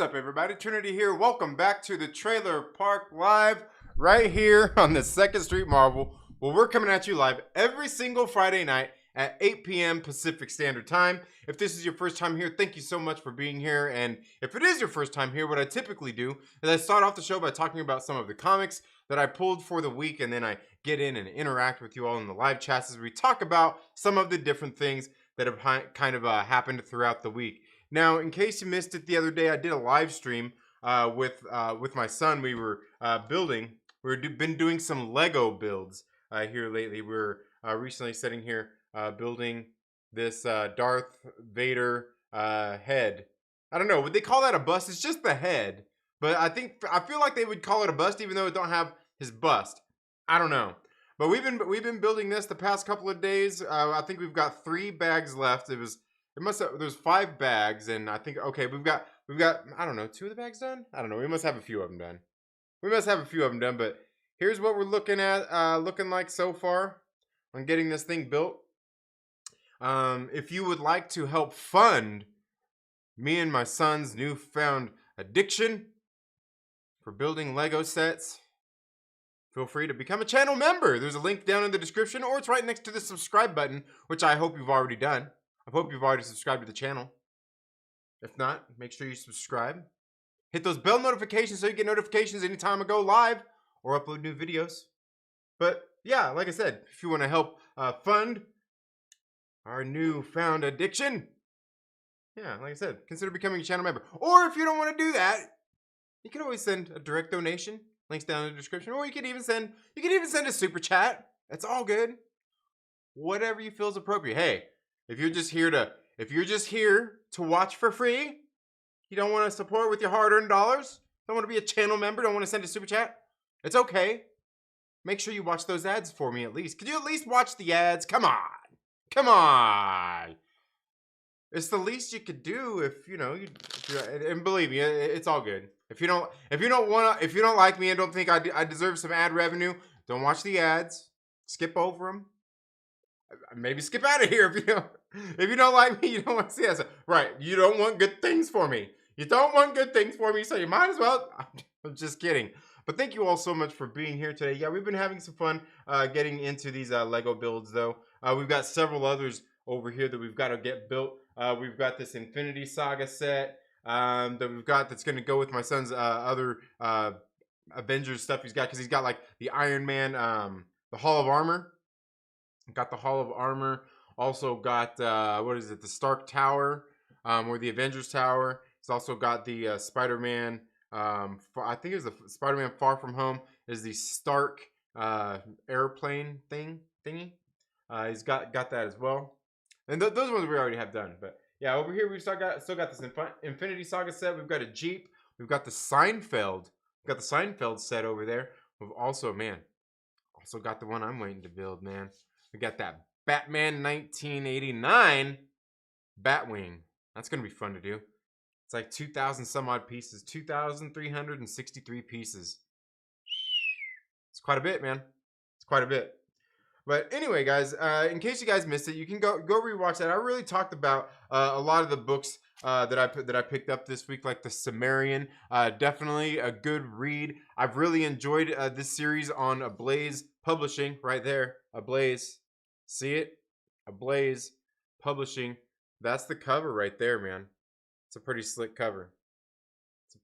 What's up, everybody? Trinity here. Welcome back to the Trailer Park Live, right here on the 2nd Street Marvel. Well, we're coming at you live every single Friday night at 8 p.m. Pacific Standard Time. If this is your first time here, thank you so much for being here. And if it is your first time here, what I typically do is I start off the show by talking about some of the comics that I pulled for the week, and then I get in and interact with you all in the live chats as we talk about some of the different things that have kind of happened throughout the week. Now, in case you missed it the other day, I did a live stream with my son. We were building. We've been doing some Lego builds here lately. We're recently sitting here building this Darth Vader head. I don't know. Would they call that a bust? It's just the head, but I feel like they would call it a bust, even though it don't have his bust. I don't know. But we've been building this the past couple of days. I think we've got 3 bags left. There's 5 bags, and I think, okay, we've got I don't know, 2 of the bags done. I don't know. We must have a few of them done. But here's what we're looking at, looking like so far on getting this thing built. If you would like to help fund me and my son's newfound addiction for building Lego sets, feel free to become a channel member. There's a link down in the description, or it's right next to the subscribe button, which I hope you've already done. I hope you've already subscribed to the channel. If not, make sure you subscribe. Hit those bell notifications so you get notifications anytime I go live or upload new videos. But yeah, like I said, if you want to help fund our newfound addiction, yeah, like I said, consider becoming a channel member. Or if you don't want to do that, you can always send a direct donation. Links down in the description. Or you can even send a super chat. That's all good. Whatever you feel is appropriate. Hey, if you're just here to watch for free, you don't want to support with your hard-earned dollars, don't want to be a channel member, don't want to send a super chat, it's okay. Make sure you watch those ads for me at least. Could you at least watch the ads? Come on. It's the least you could do if and believe me, it's all good. If you don't like me and don't think I deserve some ad revenue, don't watch the ads. Skip over them. Maybe skip out of here if you don't like me, you don't want to see us. Right, you don't want good things for me. So you might as well. I'm just kidding. But thank you all so much for being here today. Yeah, we've been having some fun getting into these Lego builds, though. We've got several others over here that we've got to get built. We've got this Infinity Saga set that we've got that's going to go with my son's other Avengers stuff he's got, because he's got like the Iron Man, the Hall of Armor. Got the Hall of Armor. Also got the Stark Tower, or the Avengers Tower. It's also got the Spider-Man. I think it was the Spider-Man Far From Home. Is the Stark airplane thingy. He's got that as well. And those ones we already have done. But yeah, over here we've still got this Infinity Saga set. We've got a Jeep. We've got the Seinfeld. We've got the Seinfeld set over there. We've also got the one I'm waiting to build, man. We got that Batman 1989 Batwing. That's going to be fun to do. It's like 2,000 some odd pieces. 2,363 pieces. It's quite a bit, man. It's quite a bit. But anyway, guys, in case you guys missed it, you can go rewatch that. I really talked about a lot of the books that I picked up this week, like the Sumerian. Definitely a good read. I've really enjoyed this series on Ablaze Publishing, right there. Ablaze. See it? Ablaze Publishing. That's the cover right there, man. It's a pretty slick cover.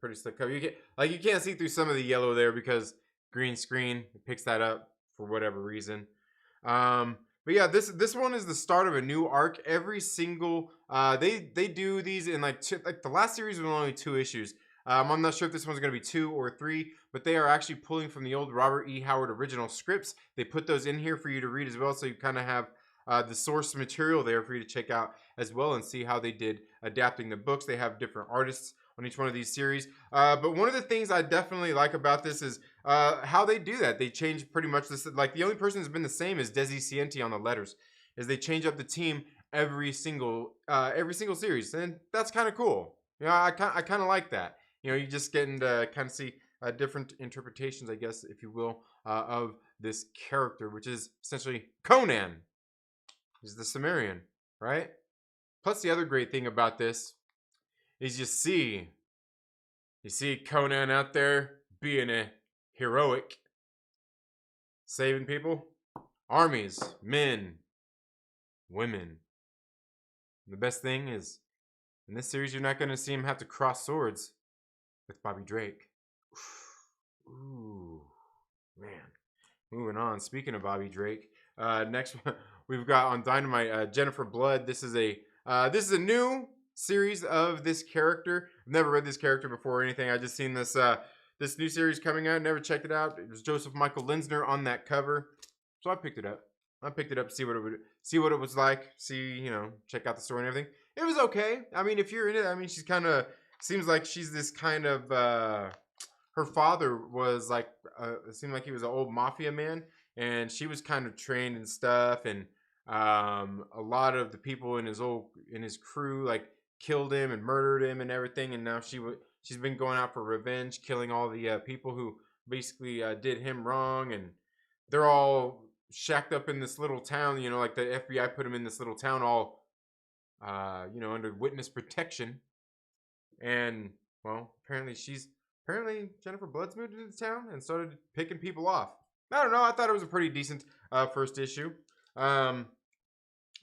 You can't see through some of the yellow there because green screen picks that up for whatever reason. But yeah, this one is the start of a new arc. Every single they do these in like the last series was only 2 issues. I'm not sure if this one's going to be 2 or 3, but they are actually pulling from the old Robert E. Howard original scripts. They put those in here for you to read as well, so you kind of have the source material there for you to check out as well and see how they did adapting the books. They have different artists on each one of these series. But one of the things I definitely like about this is how they do that. They change pretty much this. Like the only person that's been the same is Desi Cienti on the letters. Is they change up the team every single series, and that's kind of cool. I kind of like that. You just getting to kind of see different interpretations, I guess, if you will, of this character, which is essentially Conan. He's the Sumerian, right? Plus, the other great thing about this is you see You see Conan out there being a heroic, saving people, armies, men, women. And the best thing is, in this series, you're not going to see him have to cross swords with Bobby Drake. Ooh, man. Moving on. Speaking of Bobby Drake, next we've got on Dynamite Jennifer Blood. This is a new series of this character. I've never read this character before or anything. I just seen this this new series coming out. Never checked it out. It was Joseph Michael Linsner on that cover, so I picked it up. To see what it was like. Check out the story and everything. It was okay. I mean, if you're in it, I mean, she's kind of seems like she's this kind of. Her father was like, it seemed like he was an old mafia man, and she was kind of trained and stuff, and a lot of the people in his crew like killed him and murdered him and everything, and now she's been going out for revenge, killing all the people who basically did him wrong, and they're all shacked up in this little town, like the FBI put them in this little town all under witness protection. And well, apparently Jennifer Blood's moved into the town and started picking people off. I don't know, I thought it was a pretty decent first issue.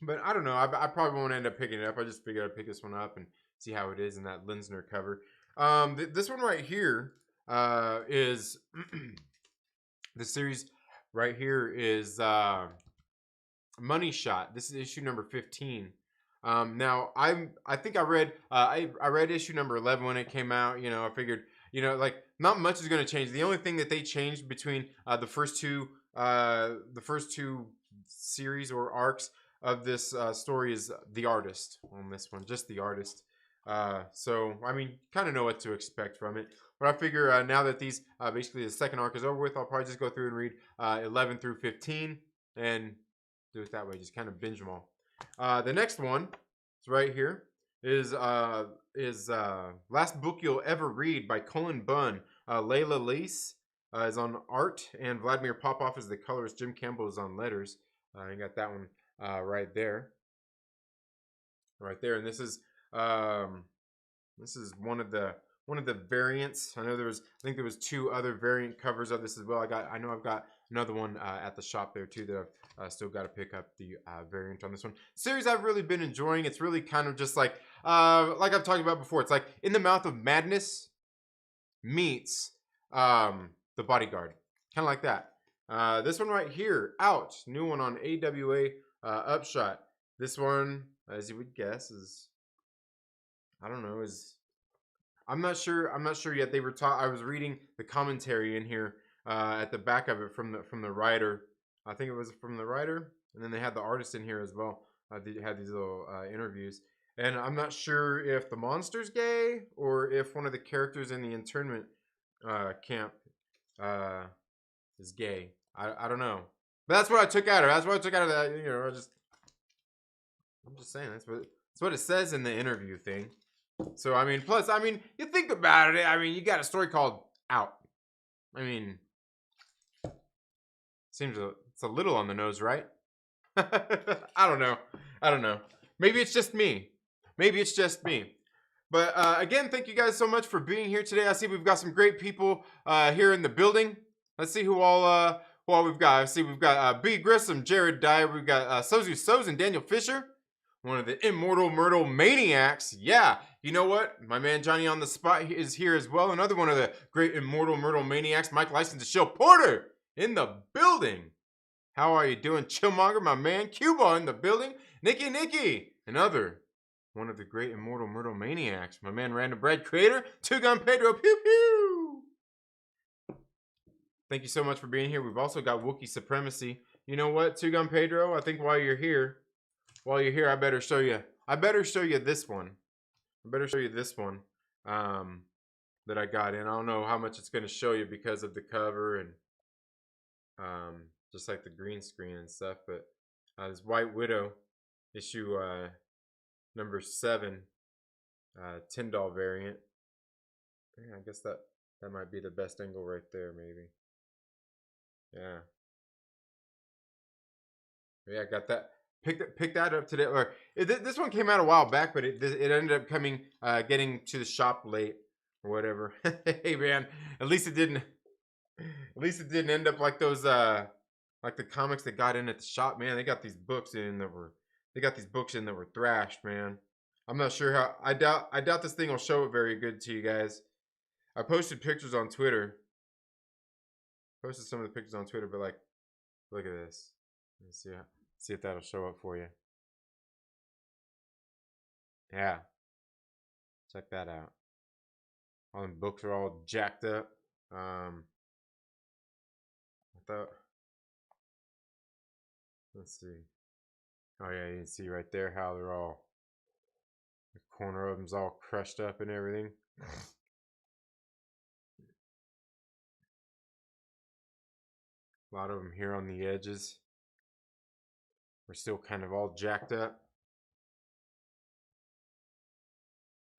But I don't know, I probably won't end up picking it up. I just figured I'd pick this one up and see how it is in that Linsner cover. This one right here is the series right here is Money Shot. This is issue number 15. Now I think I read issue number 11 when it came out. I figured like not much is going to change. The only thing that they changed between the first two series or arcs of this story is the artist on this one, just the artist. So I mean, kind of know what to expect from it. But I figure now that these basically the second arc is over with, I'll probably just go through and read 11 through 15 and do it that way. Just kind of binge them all. The next one is right here. Is Last Book You'll Ever Read by Cullen Bunn. Layla Lace is on art, and Vladimir Popoff is the colorist. Jim Campbell is on letters. You got that one right there. And this is one of the variants. I think there was two other variant covers of this as well. I know I've got another one at the shop there too that I've still got to pick up the variant on this one. Series I've really been enjoying. It's really kind of just like I've talked about before. It's like In the Mouth of Madness meets The Bodyguard, kind of like that. This one right here, out, new one on AWA Upshot. This one, as you would guess, is I'm not sure yet. They were I was reading the commentary in here at the back of it from the writer. I think it was from the writer, and then they had the artist in here as well. They had these little interviews, and I'm not sure if the monster's gay or if one of the characters in the internment camp is gay. I don't know, but that's what I took out of it. That's what I took out of that. I'm just saying that's what it says in the interview thing. So I mean, plus I mean, you think about it. I mean, you got a story called Out. I mean, seems it's a little on the nose, right? I don't know. Maybe it's just me. But again, thank you guys so much for being here today. I see we've got some great people here in the building. Let's see who all we've got. I see we've got B. Grissom, Jared Dyer. We've got Sozu Soz and Daniel Fisher. One of the immortal Myrtle Maniacs. Yeah, you know what? My man Johnny on the Spot is here as well. Another one of the great immortal Myrtle Maniacs. Mike License to Shill Porter in the building. How are you doing? Chillmonger, my man. Cuba in the building. Nikki. Another one of the great immortal Myrtle Maniacs. My man Random Bread Creator. Two Gun Pedro. Pew pew. Thank you so much for being here. We've also got Wookiee Supremacy. You know what, Two Gun Pedro? I think while you're here, I better show you this one. That I got in. I don't know how much it's going to show you because of the cover and just like the green screen and stuff. But this White Widow issue number 7, Tyndall variant. Yeah, I guess that might be the best angle right there, maybe. Yeah. Yeah, I got that. Picked that up today. Or this one came out a while back, but it ended up getting to the shop late. or whatever. Hey man, at least it didn't. At least it didn't end up like those like the comics that got in at the shop, man. They got these books in that were thrashed, man. I'm not sure how. I doubt this thing will show it very good to you guys. I posted pictures on Twitter. Posted some of the pictures on Twitter, but like, look at this. Let's see if that'll show up for you. Yeah, check that out. All the books are all jacked up. I thought. Let's see. Oh yeah, you can see right there how they're all. The corner of them's all crushed up and everything. A lot of them here on the edges. We're still kind of all jacked up.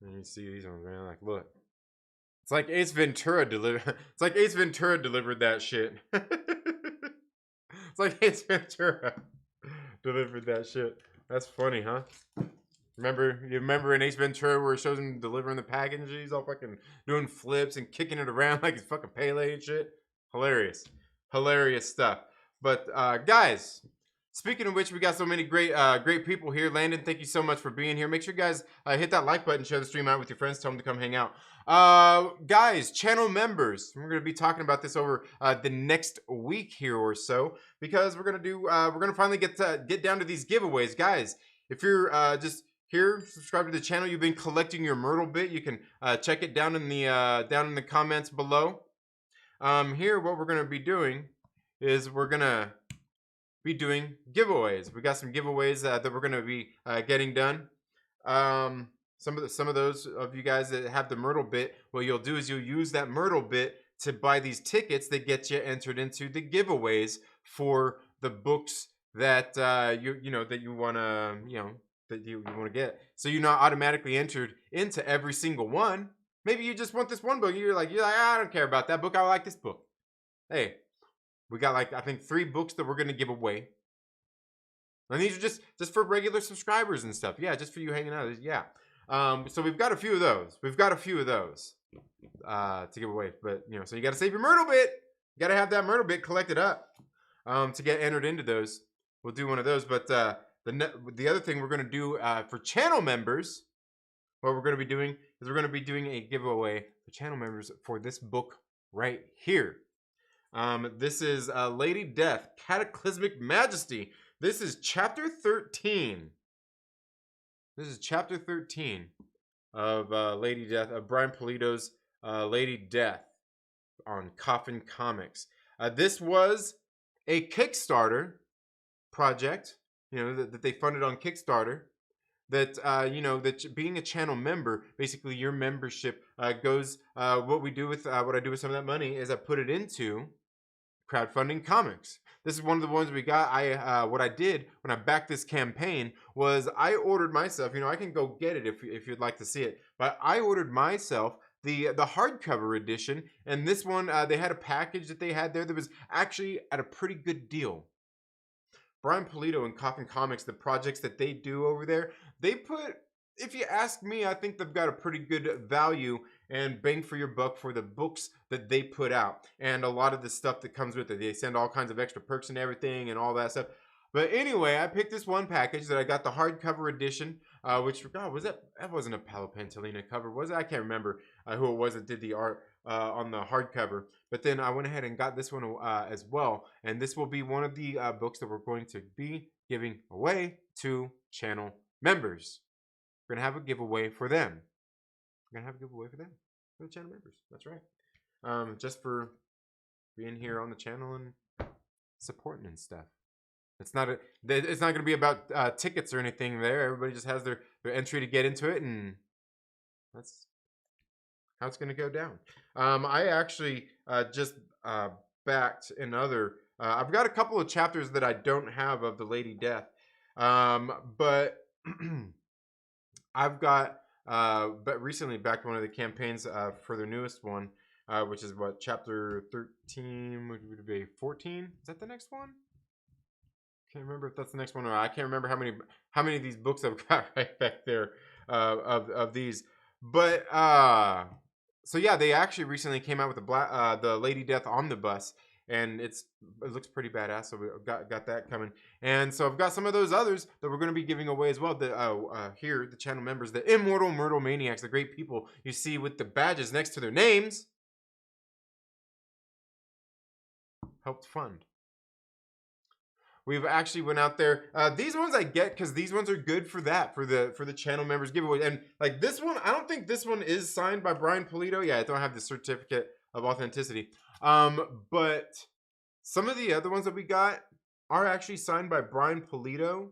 And you see these ones, man. Like, look. It's like Ace Ventura delivered. It's like Ace Ventura delivered that shit. It's like Ace Ventura delivered that shit. That's funny, huh? You remember in Ace Ventura where it shows him delivering the package? He's all fucking doing flips and kicking it around like he's fucking Pele and shit. Hilarious. Hilarious stuff. But guys, speaking of which, we got so many great people here. Landon, thank you so much for being here. Make sure you guys hit that like button, share the stream out with your friends, tell them to come hang out. Guys, channel members, we're going to be talking about this over the next week here or so, because we're going to finally get down to these giveaways. Guys, if you're just here, subscribe to the channel, you've been collecting your Myrtle bit, you can check it down in the comments below. Here, what we're going to be doing is we're going to be doing giveaways. We got some giveaways that we're going to be getting done. Some of those of you guys that have the Myrtle bit, what you'll do is you'll use that Myrtle bit to buy these tickets that get you entered into the giveaways for the books that you want to get. So you're not automatically entered into every single one. Maybe you just want this one book. You're like, I don't care about that book. I like this book. Hey, we got like I think 3 books that we're gonna give away. And these are just for regular subscribers and stuff. Yeah, just for you hanging out. Yeah. So we've got a few of those. To give away. But so you gotta save your Myrtle bit. You gotta have that Myrtle bit collected up to get entered into those. We'll do one of those. But the other thing we're gonna do for channel members, what we're gonna be doing is we're gonna be doing a giveaway for channel members for this book right here. This is Lady Death, Cataclysmic Majesty. This is chapter 13. This is chapter 13 of Lady Death, of Brian Pulido's Lady Death on Coffin Comics. This was a Kickstarter project, that they funded on Kickstarter. That that being a channel member, basically your membership goes. What I do with some of that money is I put it into crowdfunding comics. This is one of the ones we got. What I did when I backed this campaign was I ordered myself. I can go get it if you'd like to see it, but I ordered myself the hardcover edition, and this one they had a package that they had there that was actually at a pretty good deal. Brian Pulido and Coffin Comics, the projects that they do over there, they put, if you ask me, I think they've got a pretty good value and bang for your buck for the books that they put out. And a lot of the stuff that comes with it. They send all kinds of extra perks and everything and all that stuff. But anyway, I picked this one package that I got the hardcover edition, which, God, that wasn't a Paolo Pantalina cover, was it? I can't remember who it was that did the art on the hardcover. But then I went ahead and got this one as well. And this will be one of the books that we're going to be giving away to channel members. We're going to have a giveaway for them. For the channel members. That's right. Just for being here on the channel and supporting and stuff. It's not going to be about tickets or anything there. Everybody just has their entry to get into it, and that's how it's going to go down. I actually just backed another. I've got a couple of chapters that I don't have of the Lady Death, but I've got but recently backed one of the campaigns for the newest one, which is what, chapter 13 would be 14. Is that the next one? Can't remember if that's the next one or not. I can't remember how many of these books I've got right back there of these. But So yeah, they actually recently came out with the Lady Death Omnibus, and it looks pretty badass. So we got that coming, and so I've got some of those others that we're going to be giving away as well. The here the channel members, the Immortal Myrtle Maniacs, the great people you see with the badges next to their names, helped fund. We've actually went out there. These ones I get because these ones are good for that, for the channel members giveaway. And like this one, I don't think this one is signed by Brian Polito. Yeah, I don't have the certificate of authenticity. But some of the other ones that we got are actually signed by Brian Polito.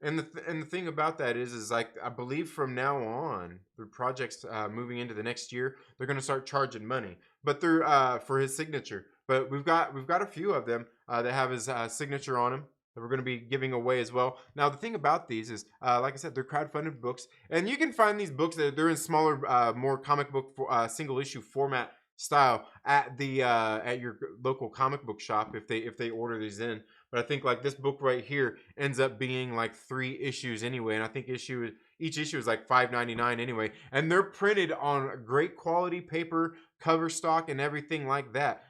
And the thing about that is like I believe from now on, the projects moving into the next year, they're gonna start charging money, but they're for his signature. But we've got a few of them that have his signature on them that we're gonna be giving away as well. Now the thing about these is, like I said, they're crowdfunded books, and you can find these books that they're in smaller, more comic book single issue format style at the at your local comic book shop if they order these in. But I think like this book right here ends up being like 3 issues anyway, and I think each issue is like $5.99 anyway, and they're printed on great quality paper, cover stock, and everything like that.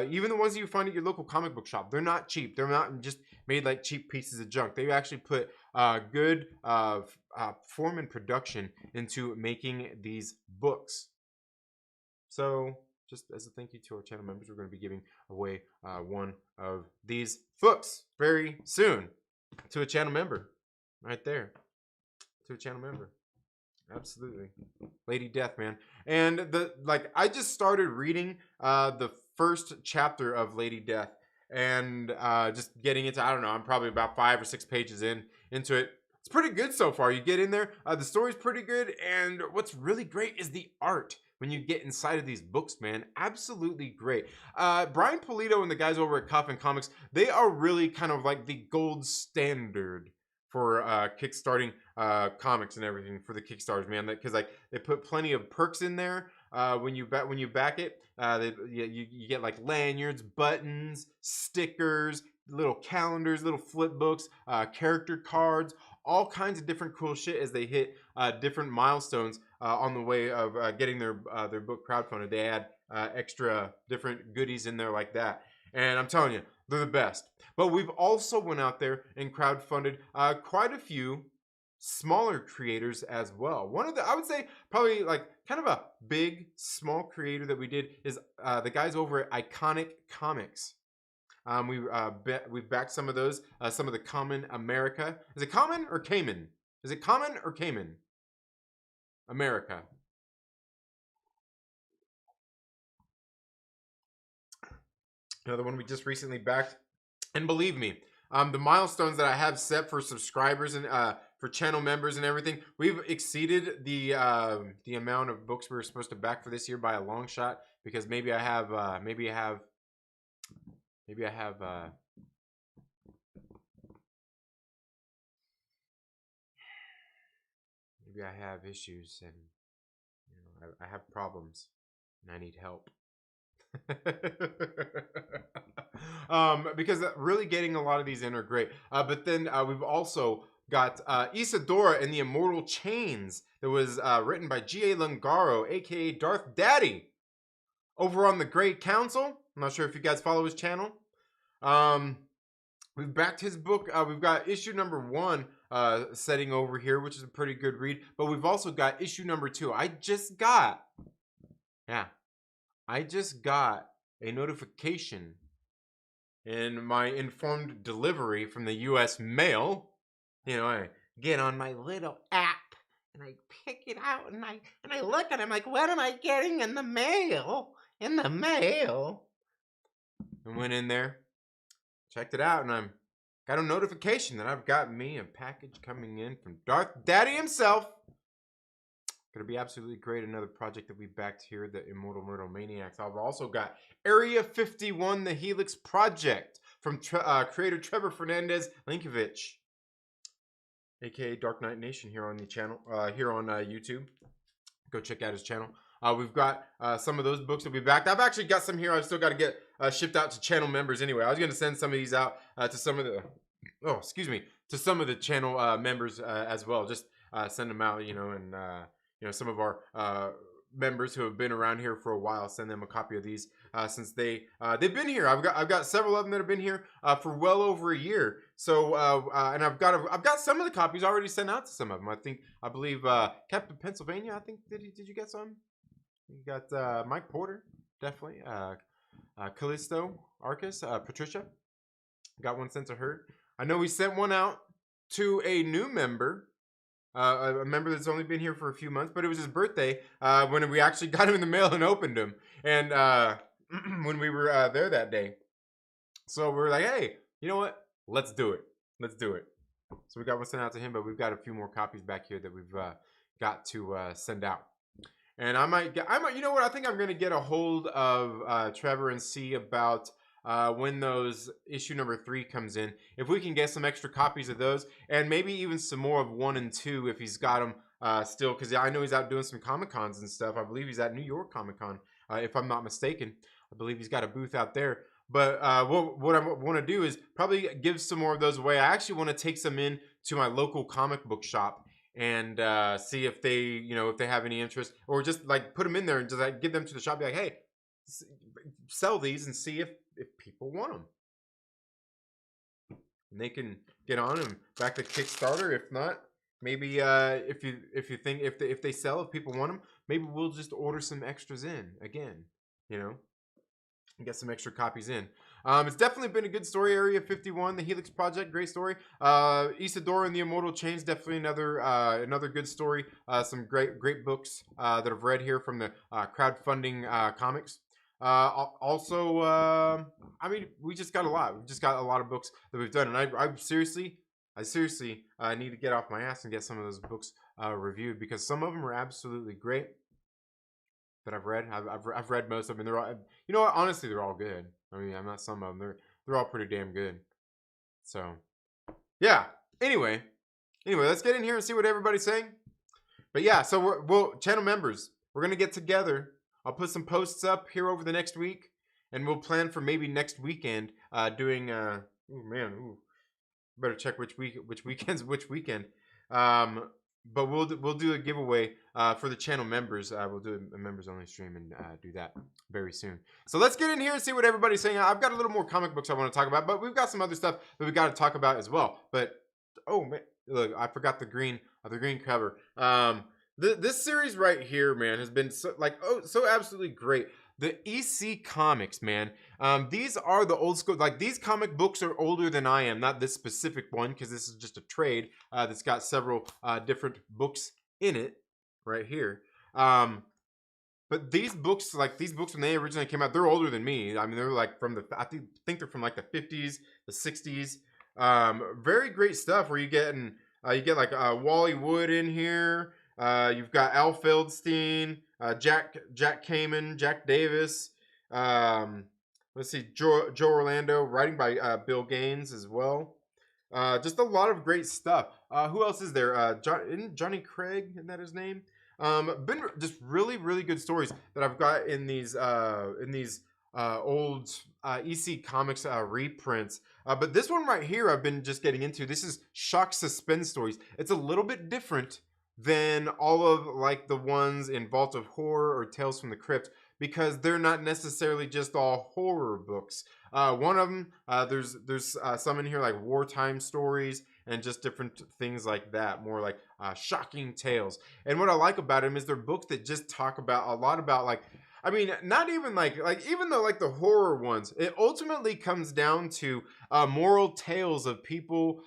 Even the ones you find at your local comic book shop, they're not cheap. They're not just made like cheap pieces of junk. They actually put good form and production into making these books. So just as a thank you to our channel members, we're going to be giving away one of these books very soon to a channel member. Right there. To a channel member. Absolutely. Lady Death, man. And I just started reading the first chapter of Lady Death. And just getting into, I don't know, I'm probably about 5 or 6 pages into it. It's pretty good so far. You get in there, the story's pretty good, and what's really great is the art when you get inside of these books, man. Absolutely great. Brian Polito and the guys over at Coffin Comics, they are really kind of like the gold standard for kickstarting comics and everything for the Kickstarters, man. Because like they put plenty of perks in there when you back it. You get like lanyards, buttons, stickers, little calendars, little flip books, character cards, all kinds of different cool shit as they hit different milestones on the way of getting their book crowdfunded. They add extra different goodies in there like that, and I'm telling you, they're the best. But we've also went out there and crowdfunded quite a few smaller creators as well. One of the, I would say probably like kind of a big small creator that we did is the guys over at Iconic Comics. We've backed some of those, some of the Common America. Is it Common or Cayman? Is it Common or Cayman? America. Another one we just recently backed. And believe me, the milestones that I have set for subscribers and for channel members and everything, we've exceeded the amount of books we were supposed to back for this year by a long shot. Because maybe I have issues, and you know I have problems and I need help. Because really getting a lot of these in are great. But then we've also got Isadora and the Immortal Chains that was written by G.A. Lungaro, aka Darth Daddy, over on the Great Council. I'm not sure if you guys follow his channel. We've backed his book. We've got issue number 1 setting over here, which is a pretty good read. But we've also got issue number 2. I just got a notification in my informed delivery from the U.S. mail. You know, I get on my little app and I pick it out and I look at it. I'm like, what am I getting in the mail? In the mail. I went in there, checked it out, and I got a notification that I've got me a package coming in from Darth Daddy himself. Gonna be absolutely great. Another project that we backed here, the Immortal Myrtle Maniacs. I've also got Area 51, the Helix Project from creator Trevor Fernandez Linkovich, aka Dark Knight Nation, here on the channel, here on YouTube. Go check out his channel. We've got some of those books that we backed. I've actually got some here. I've still got to get shipped out to channel members anyway. I was gonna send some of these out to some of the, to some of the channel members as well. Just send them out, you know, and you know, some of our members who have been around here for a while, send them a copy of these since they've been here. I've got several of them that have been here for well over a year. So and I've got some of the copies already sent out to some of them. I believe Captain Pennsylvania. I think did you get some? You got Mike Porter, definitely. Callisto Arcus, Patricia. Got one sent to her. I know we sent one out to a new member. A member that's only been here for a few months, but it was his birthday when we actually got him in the mail and opened him. And when we were there that day. So we were like, hey, you know what? Let's do it. Let's do it. So we got one sent out to him, but we've got a few more copies back here that we've got to send out. And I might, you know what? I think I'm going to get a hold of Trevor and see about when those issue number 3 comes in. If we can get some extra copies of those, and maybe even some more of 1 and 2 if he's got them still, because I know he's out doing some Comic-Cons and stuff. I believe he's at New York Comic-Con, if I'm not mistaken. I believe he's got a booth out there. But what I want to do is probably give some more of those away. I actually want to take some in to my local comic book shop and see if they, if they have any interest, or just like put them in there and just like give them to the shop. Be like, hey, sell these and see if people want them. And they can get on and back to Kickstarter. If not, maybe if you think if they sell, if people want them, maybe we'll just order some extras in again. And get some extra copies in. It's definitely been a good story. Area 51, the Helix Project, great story. Isadora and the Immortal Chains, definitely another good story. Some great books that I've read here from the crowdfunding comics. Also, I mean, we just got a lot. We've just got a lot of books that we've done, and I seriously need to get off my ass and get some of those books reviewed, because some of them are absolutely great that I've read. I've read most of them. And they're all, you know what? Honestly, they're all good. I mean, I'm not some of them. They're all pretty damn good. So, yeah. Anyway, let's get in here and see what everybody's saying. But yeah, so we'll channel members. We're gonna get together. I'll put some posts up here over the next week, and we'll plan for maybe next weekend doing. Better check which weekend. But we'll do a giveaway for the channel members. We'll do a members only stream and do that very soon. So let's get in here and see what everybody's saying. I've got a little more comic books I want to talk about, but we've got some other stuff that we got to talk about as well. But oh man, look, I forgot the green cover. This series right here, man, has been so absolutely great. The EC Comics, man. These are the old school, like these comic books are older than I am. Not this specific one, because this is just a trade that's got several different books in it right here. But these books, when they originally came out, they're older than me. I mean, they're like I think they're from like the 50s, the 60s. Very great stuff where you get like Wally Wood in here. You've got Al Feldstein, Jack Kamen, Jack Davis. Let's see, Joe Orlando, writing by Bill Gaines as well. Just a lot of great stuff. Who else is there? Johnny Craig, isn't that his name? Been just really good stories that I've got in these old EC Comics reprints. But this one right here, I've been just getting into. This is Shock Suspense Stories. It's a little bit different than all of like the ones in Vault of Horror or Tales from the Crypt, because they're not necessarily just all horror books. One of them, there's some in here like wartime stories and just different things like that, more like shocking tales. And what I like about them is they're books that just talk about a lot about like, I mean, not even like even though like the horror ones, it ultimately comes down to moral tales of people,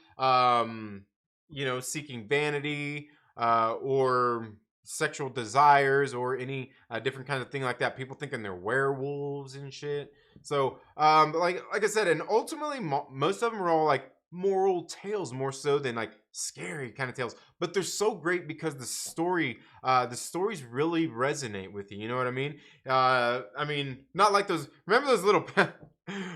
seeking vanity, or sexual desires, or any different kind of thing like that. People thinking they're werewolves and shit. So, like I said, and ultimately most of them are all like moral tales, more so than like scary kind of tales. But they're so great because the stories really resonate with you. You know what I mean? I mean, not like those. Remember those little.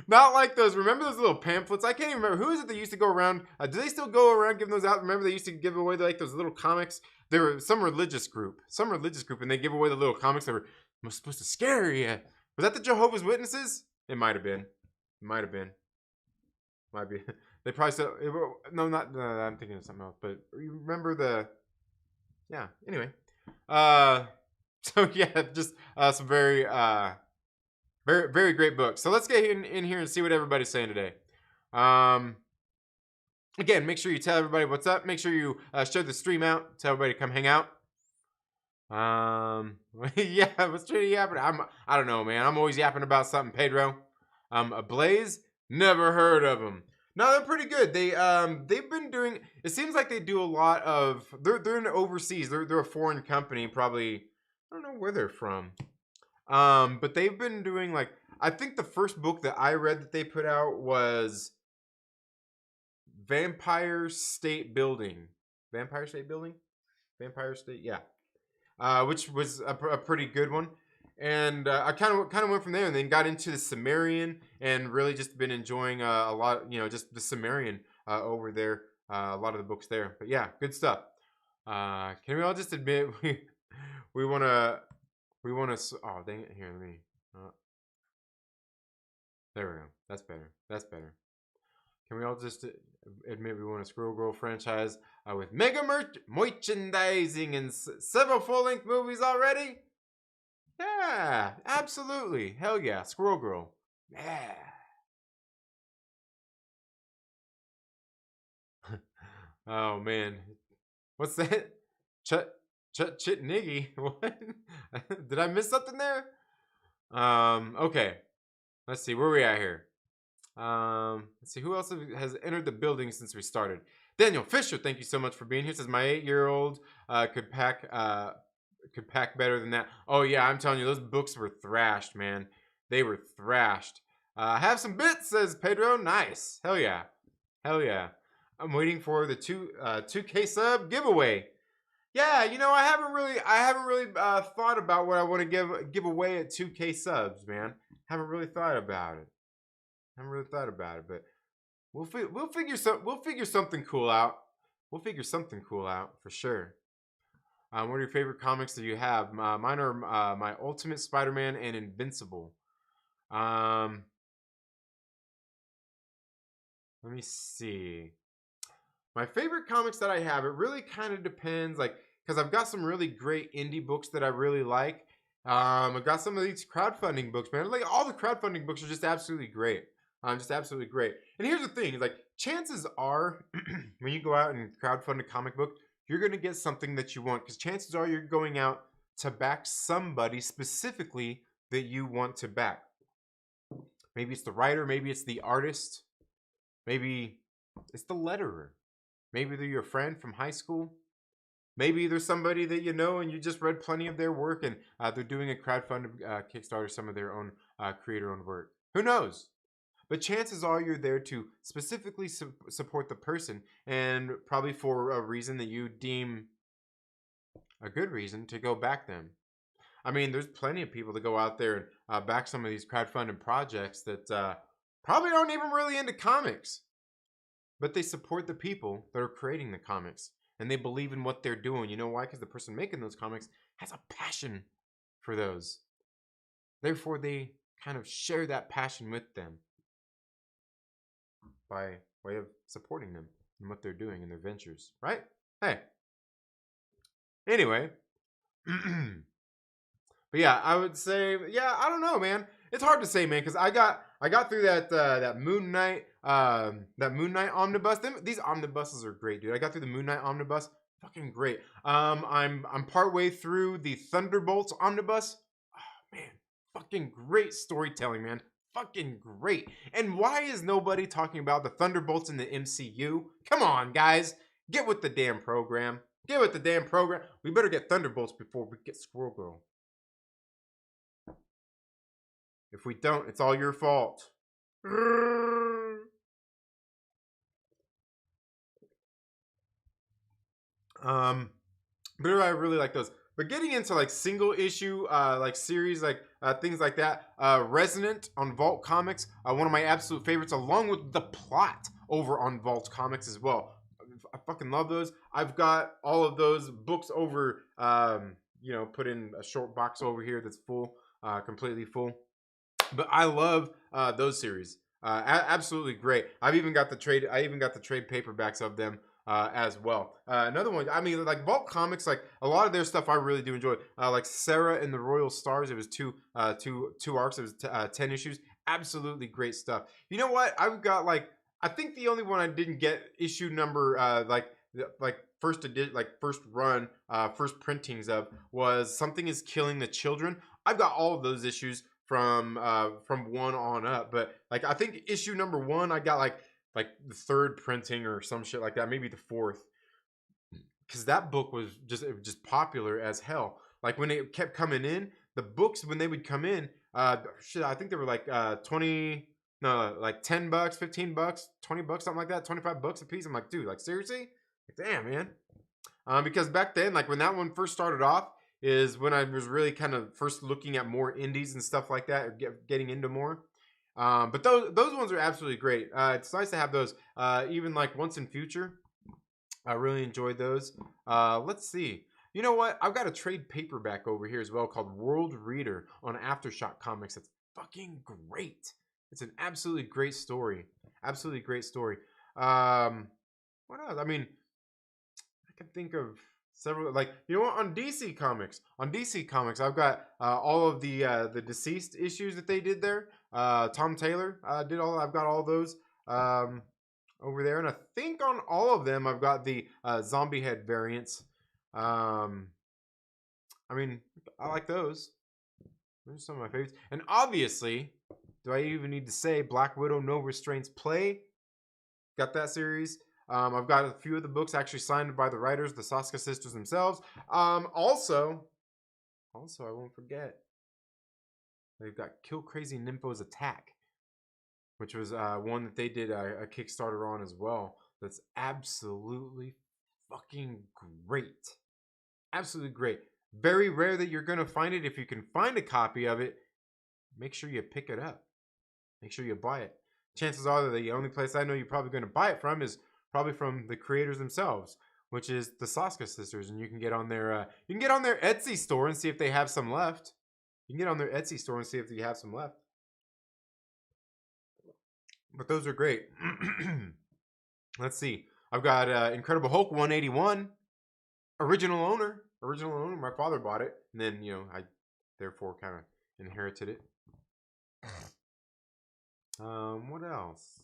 Not like those. Remember those little pamphlets? I can't even remember. Who is it that used to go around? Do they still go around giving those out? Remember they used to give away like those little comics? There were some religious group, and they give away the little comics that were supposed to scare you. Was that the Jehovah's Witnesses? It might have been. Might be. They probably still. No, not. I'm thinking of something else. But you remember the? Yeah. Anyway. So yeah, just some very great books. So let's get in here and see what everybody's saying today. Again, make sure you tell everybody what's up. Make sure you share the stream out. Tell everybody to come hang out. Yeah, what's really yapping? I don't know, man. I'm always yapping about something, Pedro. Ablaze, never heard of them. No, they're pretty good. They've been doing. It seems like they do a lot of. They're in overseas. They're a foreign company. Probably, I don't know where they're from. But they've been doing like. I think the first book that I read that they put out was Vampire State Building. Vampire State Building. Vampire State. Yeah. Which was a pretty good one. And I kind of went from there and then got into the Sumerian and really just been enjoying a lot, just the Sumerian over there, a lot of the books there. But yeah, good stuff. Can we all just admit we want to, oh, dang it, here, let me, there we go. That's better. That's better. Can we all just admit we want a Squirrel Girl franchise with mega merchandising and several full-length movies already? Yeah, absolutely. Hell yeah, Squirrel Girl. Yeah. Oh man, what's that? Chit Niggy. What? Did I miss something there? Okay. Let's see where we at here. Let's see who else has entered the building since we started. Daniel Fisher, thank you so much for being here. Says my 8-year-old could pack better than that. Oh yeah, I'm telling you, those books were thrashed, man. They were thrashed. Have some bits, says Pedro. Nice. Hell yeah. Hell yeah. I'm waiting for the 2K sub giveaway. Yeah, I haven't really thought about what I want to give away at 2K subs, man. Haven't really thought about it. But we'll figure something cool out. We'll figure something cool out for sure. What are your favorite comics that you have? Mine are my Ultimate Spider-Man and Invincible. Let me see. My favorite comics that I have, it really kind of depends, like, because I've got some really great indie books that I really like. I've got some of these crowdfunding books, man. Like, all the crowdfunding books are just absolutely great. Just absolutely great. And here's the thing, like, chances are, when you go out and crowdfund a comic book, you're going to get something that you want, because chances are you're going out to back somebody specifically that you want to back. Maybe it's the writer, maybe it's the artist, maybe it's the letterer. Maybe they're your friend from high school. Maybe there's somebody that you know and you just read plenty of their work and they're doing a crowdfunded Kickstarter, some of their own creator-owned work. Who knows? But chances are you're there to specifically support the person, and probably for a reason that you deem a good reason to go back them. I mean, there's plenty of people that go out there and back some of these crowdfunded projects that probably aren't even really into comics. But they support the people that are creating the comics. And they believe in what they're doing. You know why? Because the person making those comics has a passion for those. Therefore, they kind of share that passion with them by way of supporting them and what they're doing in their ventures. Right? Hey. Anyway. But yeah, I would say, yeah, I don't know, man. It's hard to say, man, because I got through that Moon Knight omnibus. These omnibuses are great, dude. I got through the Moon Knight omnibus, fucking great. I'm partway through the Thunderbolts omnibus. Oh man, fucking great storytelling, man. Fucking great. And why is nobody talking about the Thunderbolts in the MCU? Come on, guys, get with the damn program. Get with the damn program. We better get Thunderbolts before we get Squirrel Girl. If we don't, it's all your fault. But I really like those. But getting into like single issue, like series, like things like that, Resonant on Vault Comics, one of my absolute favorites, along with the plot over on Vault Comics as well. I fucking love those. I've got all of those books over, put in a short box over here that's full, completely full. But I love those series. Absolutely great. I even got the trade paperbacks of them as well. Another one, I mean, like Vault Comics, like a lot of their stuff I really do enjoy. Like Sarah and the Royal Stars, it was two arcs, it was 10 issues. Absolutely great stuff. You know what? I've got like, I think the only one I didn't get issue number like first edition, like first run, first printings of was Something Is Killing the Children. I've got all of those issues from 1 on up, but like I think issue number 1 I got like the 3rd printing or some shit like that, maybe the 4th, because that book was just popular as hell. Like when it kept coming in, the books when they would come in, shit, I think they were like 20, no, like $10, $15, $20, something like that, $25 a piece. I'm like, dude, like seriously, like, damn, man. Because back then, like when that one first started off, is when I was really kind of first looking at more indies and stuff like that, or getting into more. But those ones are absolutely great. It's nice to have those, even like Once in Future. I really enjoyed those. Let's see. You know what? I've got a trade paperback over here as well called World Reader on Aftershock Comics. It's fucking great. It's an absolutely great story. Absolutely great story. What else? I mean, I can think of several, like, you know what, on DC Comics, I've got all of the deceased issues that they did there. Tom Taylor did all. I've got all those over there, and I think on all of them I've got the zombie head variants. I mean, I like those. Those are some of my favorites, and obviously, do I even need to say Black Widow No Restraints Play? Got that series. I've got a few of the books actually signed by the writers, the Saska sisters themselves. Also, I won't forget, they've got Kill Crazy Nympho's Attack, which was one that they did a Kickstarter on as well. That's absolutely fucking great. Absolutely great. Very rare that you're going to find it. If you can find a copy of it, make sure you pick it up. Make sure you buy it. Chances are that the only place I know you're probably going to buy it from is probably from the creators themselves, which is the Saska sisters, and you can get on their Etsy store and see if they have some left. You can get on their Etsy store and see if they have some left. But those are great. Let's see. I've got Incredible Hulk 181, original owner. My father bought it, and then I therefore kind of inherited it. What else?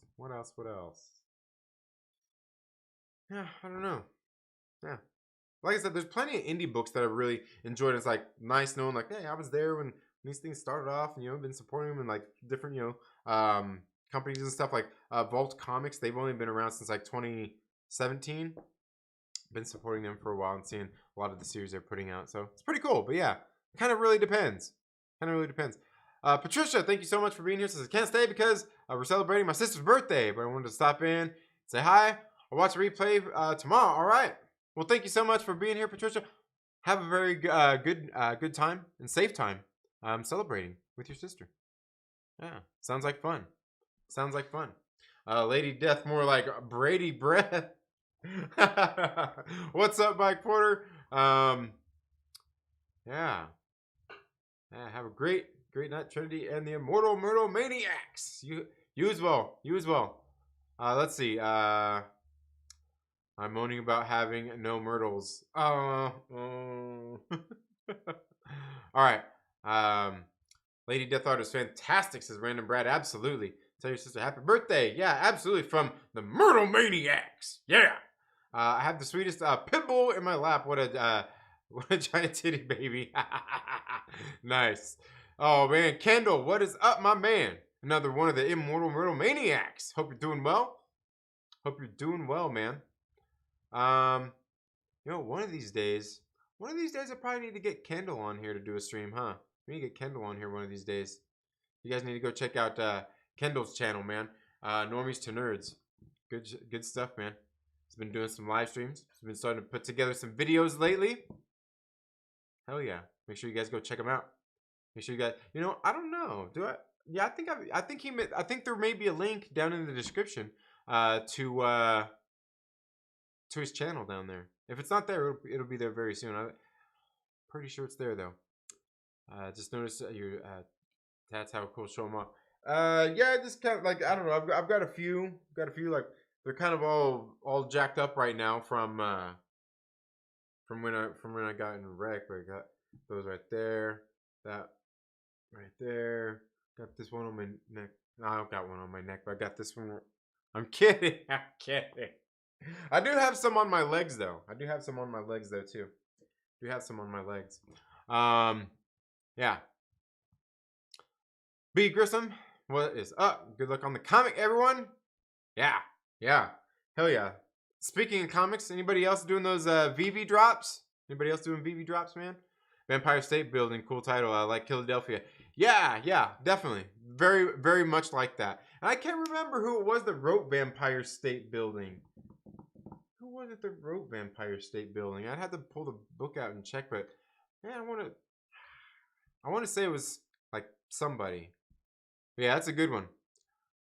Yeah, I don't know. Yeah. Like I said, there's plenty of indie books that I've really enjoyed. It's like nice knowing, like, hey, I was there when these things started off, and been supporting them in like different, companies and stuff. Like Vault Comics, they've only been around since like 2017. Been supporting them for a while and seeing a lot of the series they're putting out, so it's pretty cool. But yeah, it kind of really depends. Patricia, thank you so much for being here. Says I can't stay because we're celebrating my sister's birthday, but I wanted to stop in, say hi. I'll watch a replay tomorrow. All right. Well, thank you so much for being here, Patricia. Have a very good time and safe time celebrating with your sister. Yeah, sounds like fun. Lady Death, more like Brady Breath. What's up, Mike Porter? Yeah, have a great night, Trinity and the Immortal Myrtle Maniacs. You as well. Let's see. I'm moaning about having no Myrtles. All right. Lady Death Art is fantastic, says Random Brad. Absolutely. Tell your sister happy birthday. Yeah, absolutely. From the Myrtle Maniacs. Yeah. I have the sweetest pit bull in my lap. What a giant titty baby. Nice. Oh, man. Kendall, what is up, my man? Another one of the Immortal Myrtle Maniacs. Hope you're doing well. Man. One of these days I probably need to get Kendall on here to do a stream, huh? We need to get Kendall on here one of these days. You guys need to go check out Kendall's channel, man. Normies to Nerds. Good stuff, man. He's been doing some live streams. He's been starting to put together some videos lately. Hell yeah. Make sure you guys go check him out. Make sure you guys, I don't know. Do I? Yeah, I think there may be a link down in the description to his channel down there. If it's not there, it'll be there very soon. I'm pretty sure it's there though. Just notice your that's how cool. Show them off. Yeah, just kind of like, I don't know. I've got a few like they're kind of all jacked up right now from when I got in a wreck. I got those right there, that right there. Got this one on my neck. No, I don't got one on my neck, but I got this one. I'm kidding. I'm kidding. I do have some on my legs though. I do have some on my legs though too. Do have some on my legs. Yeah. B Grissom, what is up? Good luck on the comic, everyone. Yeah. Hell yeah. Speaking of comics, anybody else doing those VV drops? Anybody else doing VV drops, man? Vampire State Building, cool title. I like Philadelphia. Yeah, definitely. Very, very much like that. And I can't remember who it was that wrote Vampire State Building. Who was it that wrote Vampire State Building? I'd have to pull the book out and check, but man, I want to say it was like somebody. Yeah, that's a good one.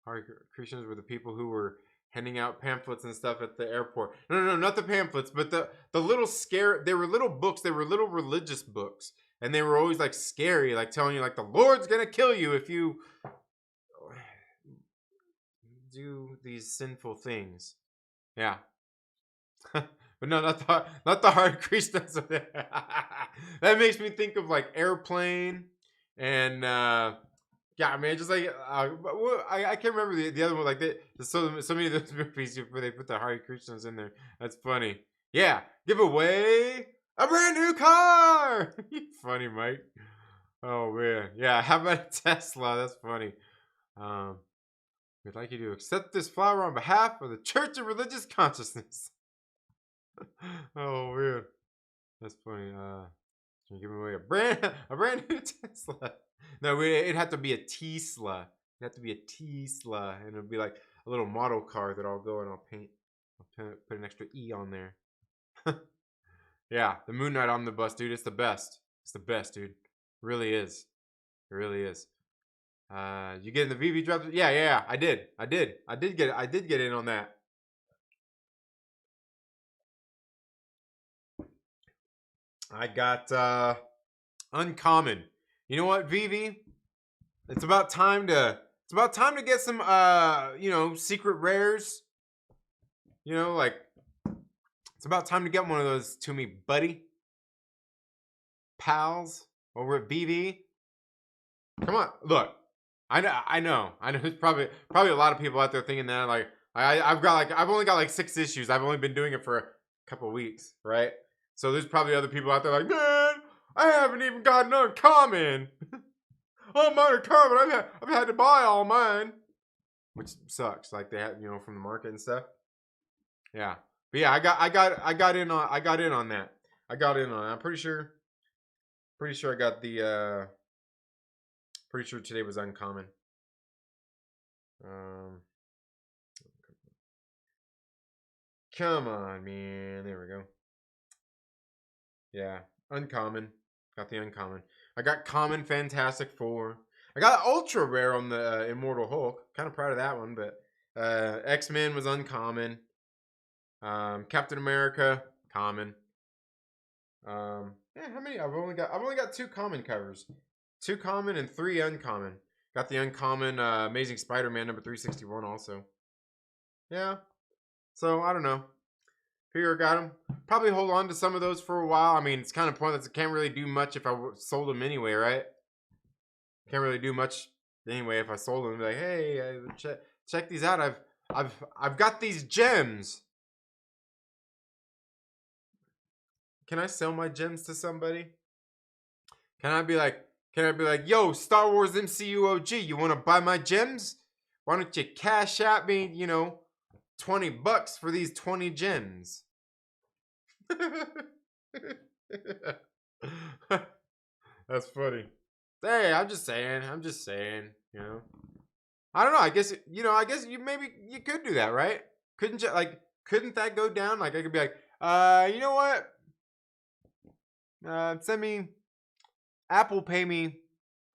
Hare Krishnas were the people who were handing out pamphlets and stuff at the airport. No, not the pamphlets, but the little scare. They were little books. They were little religious books, and they were always like scary, like telling you like the Lord's gonna kill you if you do these sinful things. Yeah. But no, not the Hare Krishnas. That makes me think of like Airplane and yeah, man, just like I can't remember the other one. Like so many of those movies where they put the Hare Krishnas in there. That's funny. Yeah, give away a brand new car. Funny, Mike. Oh man, yeah. How about a Tesla? That's funny. We'd like you to accept this flower on behalf of the Church of Religious Consciousness. Oh man, that's funny. Can you give away a brand new Tesla? No, it'd have to be a Tesla. It'd have to be a Tesla, and it'd be like a little model car that I'll go and I'll paint. I'll put an extra E on there. Yeah, the Moon Knight Omnibus, dude. It's the best. It's the best, dude. It really is. It really is. You get in the VV drops? Yeah. I did get in on that. I got Uncommon. You know what, VV? It's about time to get some secret rares. You know, like it's about time to get one of those to me, buddy. Pals over at VV. Come on, look. I know. There's probably a lot of people out there thinking that like I've only got like 6 issues. I've only been doing it for a couple of weeks, right? So there's probably other people out there like, man, I haven't even gotten Uncommon. All mine are common. I've had to buy all mine, which sucks. Like they had, from the market and stuff. Yeah, but yeah, I got in on that. I got in on it. I'm pretty sure I got the. Pretty sure today was Uncommon. Come on, man. There we go. Yeah, Uncommon. Got the Uncommon. I got Common Fantastic Four. I got Ultra Rare on the Immortal Hulk. Kind of proud of that one, but X-Men was Uncommon. Captain America, Common. Yeah, how many? I've only got 2 common covers. 2 common and 3 uncommon. Got the Uncommon Amazing Spider-Man number 361 also. Yeah. So, I don't know. Here, got them. Probably hold on to some of those for a while. I mean, it's kind of pointless. I can't really do much if I sold them anyway, right? Can't really do much anyway if I sold them. Like, hey, check these out. I've got these gems. Can I sell my gems to somebody? Can I be like, yo, Star Wars MCU OG, you want to buy my gems? Why don't you cash out me, $20 for these 20 gems? That's funny. Hey, I'm just saying, I don't know. I guess maybe you could do that, right? Couldn't that go down? Like I could be like, you know what? Send me Apple pay me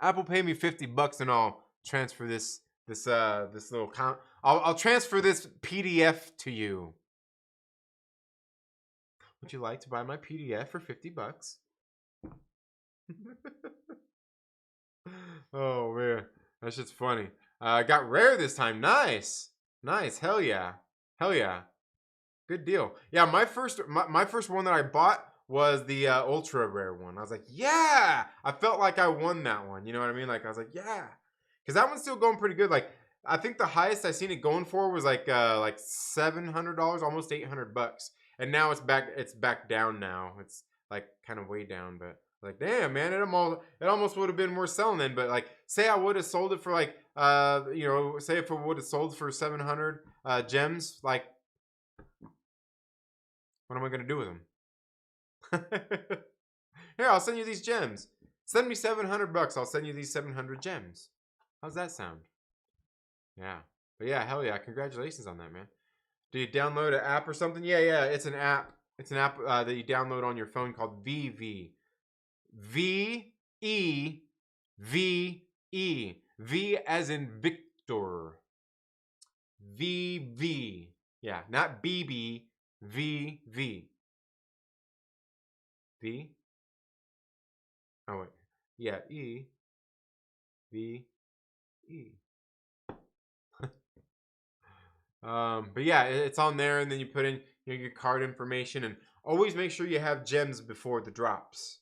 $50 and I'll transfer this little count. I'll transfer this PDF to you. Would you like to buy my PDF for $50? Oh man, that's just funny. Got rare this time. Nice. Hell yeah. Hell yeah. Good deal. Yeah, my first one that I bought was the ultra rare one. I was like, yeah. I felt like I won that one. You know what I mean? Like I was like, yeah. Cause that one's still going pretty good. Like I think the highest I seen it going for was like $700, almost $800. And now it's back down now. It's like kind of way down, but like damn man, it almost would have been worth selling then. But like say I would have sold it for like say if it would have sold for 700 gems, like what am I gonna do with them? Here, I'll send you these gems. Send me $700. I'll send you these 700 gems. How's that sound? Yeah. But yeah, hell yeah. Congratulations on that, man. Do you download an app or something? Yeah. It's an app. It's an app that you download on your phone called VV. VE. VE. V as in Victor. VV. Yeah, not BB. VV. V. Oh wait. Yeah, E. V. E. But yeah, it's on there, and then you put in your card information, and always make sure you have gems before the drops.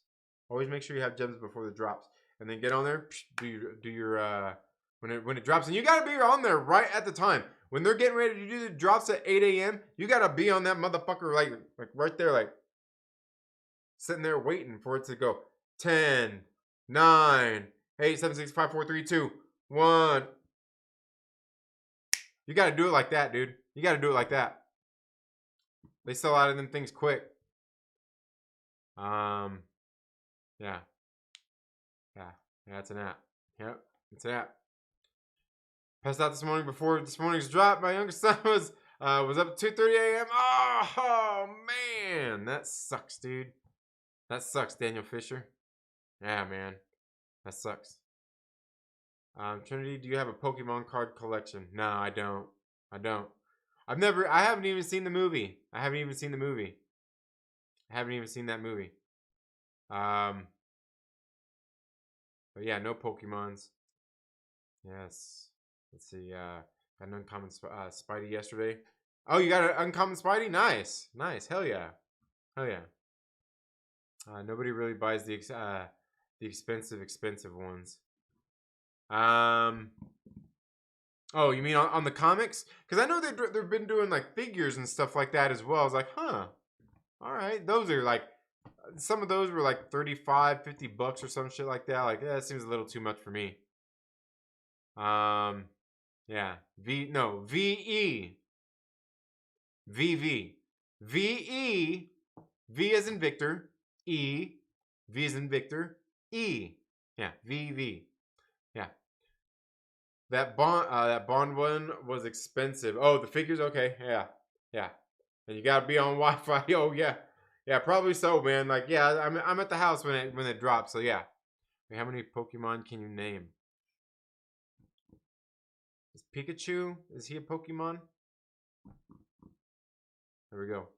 Always make sure you have gems before the drops, and then get on there. Do your when it drops, and you gotta be on there right at the time when they're getting ready to do the drops at 8 a.m. You gotta be on that motherfucker like right there, like sitting there waiting for it to go 10, 9, 8, 7, 6, 5, 4, 3, 2, 1. You got to do it like that, dude. You got to do it like that. They sell out of them things quick. Yeah. Yeah, it's an app. Yep, it's an app. Passed out this morning before this morning's drop. My youngest son was up at 2:30 a.m. Oh man, that sucks, dude. That sucks, Daniel Fisher. Yeah, man, that sucks. Trinity, do you have a Pokemon card collection? No, I don't. I don't. I haven't even seen the movie. I haven't even seen that movie. But yeah, no Pokemons. Yes. Let's see. Got an uncommon Spidey yesterday. Oh, you got an uncommon Spidey? Nice. Nice. Hell yeah. Hell yeah. Nobody really buys the expensive ones. Oh, you mean on the comics? Because I know they've been doing like figures and stuff like that as well. I was like, huh. All right. Those are like, some of those were like 35, $50 or some shit like that. Like, yeah, that seems a little too much for me. Yeah. VE. VV. VE. V as in Victor. E. V as in Victor. E. Yeah. VV. Yeah. That bond one was expensive. Oh, the figures? Okay. Yeah. And you gotta be on Wi-Fi. Oh yeah. Yeah, probably so, man. Like, yeah, I'm at the house when it drops, so yeah. Wait, how many Pokemon can you name? Is Pikachu? Is he a Pokemon? There we go.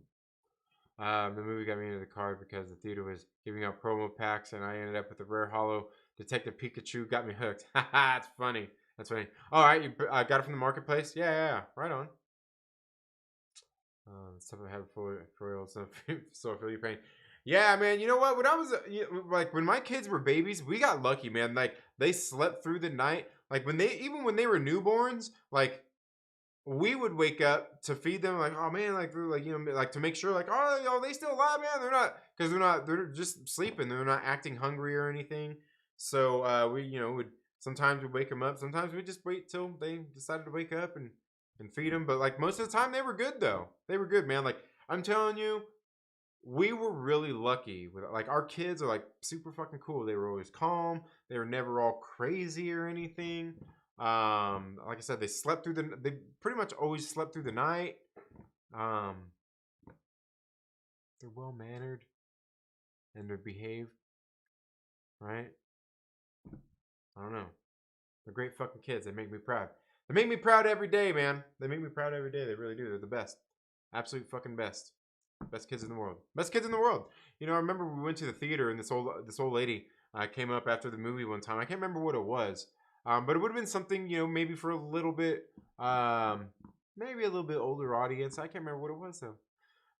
The movie got me into the card because the theater was giving out promo packs, and I ended up with a rare holo Detective Pikachu. Got me hooked. Haha, it's funny. That's funny. All right, you got it from the marketplace? Yeah. Right on. Stuff I have for real, so I feel your pain. Yeah, man. You know what? When I was like when my kids were babies, we got lucky, man. Like they slept through the night. Like when they were newborns, like we would wake up to feed them. Like oh man, like like to make sure, like oh they still alive, man. They're just sleeping. They're not acting hungry or anything. So we would sometimes we wake them up. Sometimes we just wait till they decided to wake up and feed them. But like most of the time, they were good though. They were good, man. Like I'm telling you, we were really lucky with like our kids are like super fucking cool. They were always calm. They were never all crazy or anything. Like I said, they pretty much always slept through the night. They're well mannered and they're behaved, right? I don't know. They're great fucking kids. They make me proud. They make me proud every day, man. They make me proud every day. They really do. They're the best. Absolute fucking best. Best kids in the world. Best kids in the world. You know, I remember we went to the theater and this old lady came up after the movie one time. I can't remember what it was. But it would have been something, maybe for a little bit maybe a little bit older audience. I can't remember what it was though.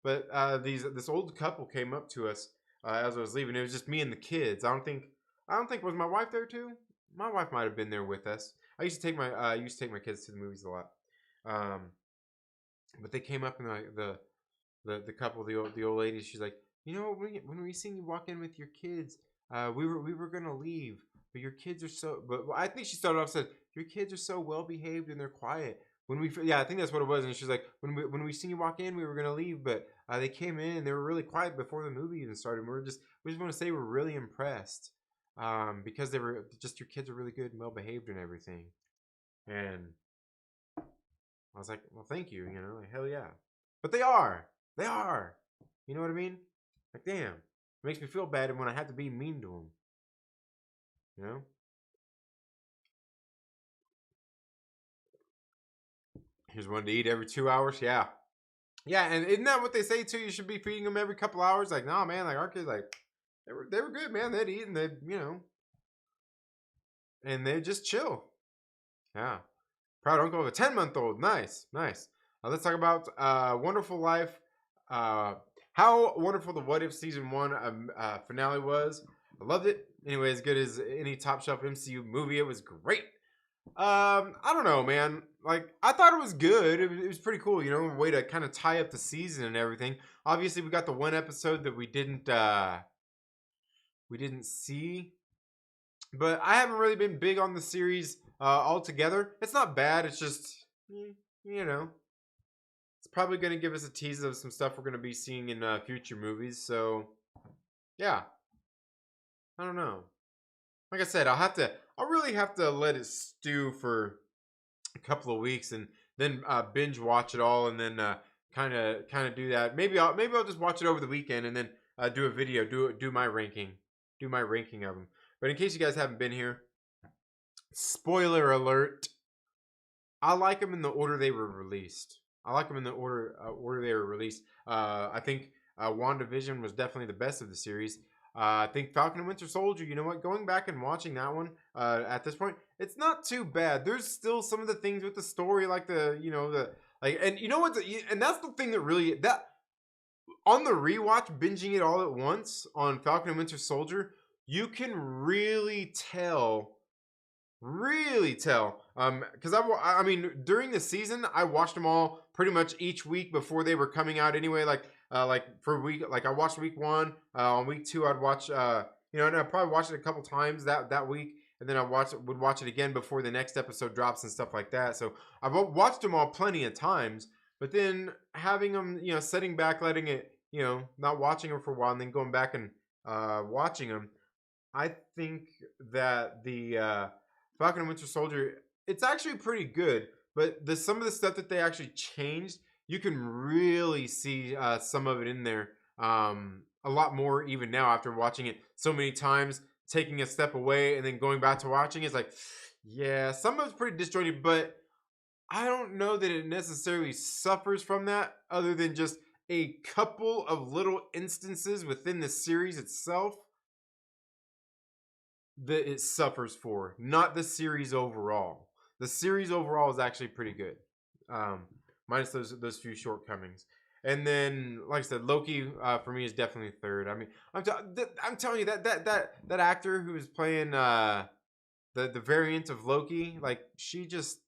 But this old couple came up to us as I was leaving. It was just me and the kids. I don't think was my wife there too. My wife might have been there with us. I used to take my kids to the movies a lot. Um, but they came up and like the couple, the old lady. She's like, you know, when we seen you walk in with your kids, we were gonna leave, but your kids are so. But I think she started off said your kids are so well behaved and they're quiet. I think that's what it was. And she's like, when we seen you walk in, we were gonna leave, but they came in and they were really quiet before the movie even started. And we just want to say we're really impressed, because they were just your kids are really good and well behaved and everything. And I was like, well, thank you. You know, like hell yeah. But they are. They are. You know what I mean? Like, damn. It makes me feel bad when I have to be mean to them. You know? Here's one to eat every 2 hours. Yeah. Yeah, and isn't that what they say too? You should be feeding them every couple hours. Like, nah, man. Like our kids, like they were good, man. They'd eat and they'd, you know, and they just chill. Yeah. Proud uncle of a 10-month-old. Nice, nice. Let's talk about Wonderful Life. How wonderful the What If Season 1 finale was. I loved it. Anyway, as good as any top shelf MCU movie, it was great. I don't know, man. Like, I thought it was good. It was pretty cool, you know, a way to kind of tie up the season and everything. Obviously, we got the one episode that we didn't see. But I haven't really been big on the series altogether. It's not bad. It's just, you know, it's probably going to give us a tease of some stuff we're going to be seeing in future movies. So, yeah. I don't know. Like I said, I'll really have to let it stew for a couple of weeks and then binge watch it all and then kind of do that. Maybe I'll just watch it over the weekend and then do a video, do my ranking of them. But in case you guys haven't been here, spoiler alert, I like them in the order they were released. I think WandaVision was definitely the best of the series. I think Falcon and Winter Soldier, you know what? Going back and watching that one at this point, it's not too bad. There's still some of the things with the story, like and you know what? And that's the thing that on the rewatch, binging it all at once on Falcon and Winter Soldier, you can really tell. Because I mean, during the season, I watched them all pretty much each week before they were coming out. Anyway, like for week, like I watched week 1. On week 2, I'd watch, and I probably watched it a couple times that week, and then would watch it again before the next episode drops and stuff like that. So I've watched them all plenty of times, but then having them, sitting back, letting it, not watching them for a while, and then going back and watching them, I think that the Falcon and Winter Soldier, it's actually pretty good, but some of the stuff that they actually changed, you can really see some of it in there a lot more even now after watching it so many times, taking a step away and then going back to watching. It's like, yeah, some of it's pretty disjointed, but I don't know that it necessarily suffers from that other than just a couple of little instances within the series itself that it suffers for, not the series overall. The series overall is actually pretty good, minus those few shortcomings. And then, like I said, Loki for me is definitely third. I mean, I'm telling you that actor who is playing the variant of Loki, like she just,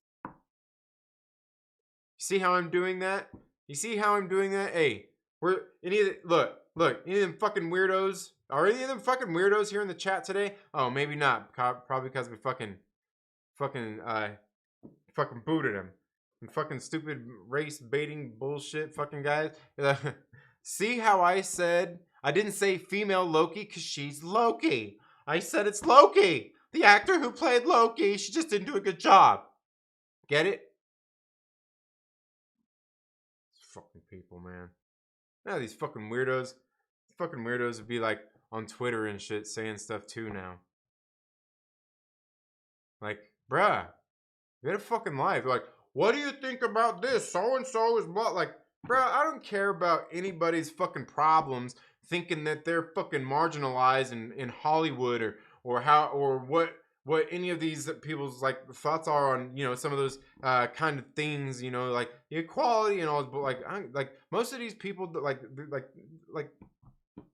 see how I'm doing that? You see how I'm doing that? Hey, look, any of them fucking weirdos. Are any of them fucking weirdos here in the chat today? Oh, maybe not. Probably because we fucking booted him. And fucking stupid race baiting bullshit fucking guys. See how I said, I didn't say female Loki because she's Loki. I said it's Loki. The actor who played Loki, she just didn't do a good job. Get it? Fucking people, man. Now these fucking weirdos. Fucking weirdos would be like on Twitter and shit saying stuff too now. Like, bruh, get a fucking life. Like, what do you think about this? So and so is what? Like, bruh, I don't care about anybody's fucking problems thinking that they're fucking marginalized in Hollywood or what what any of these people's like thoughts are on, you know, some of those kind of things, you know, like the equality and all. But like most of these people that like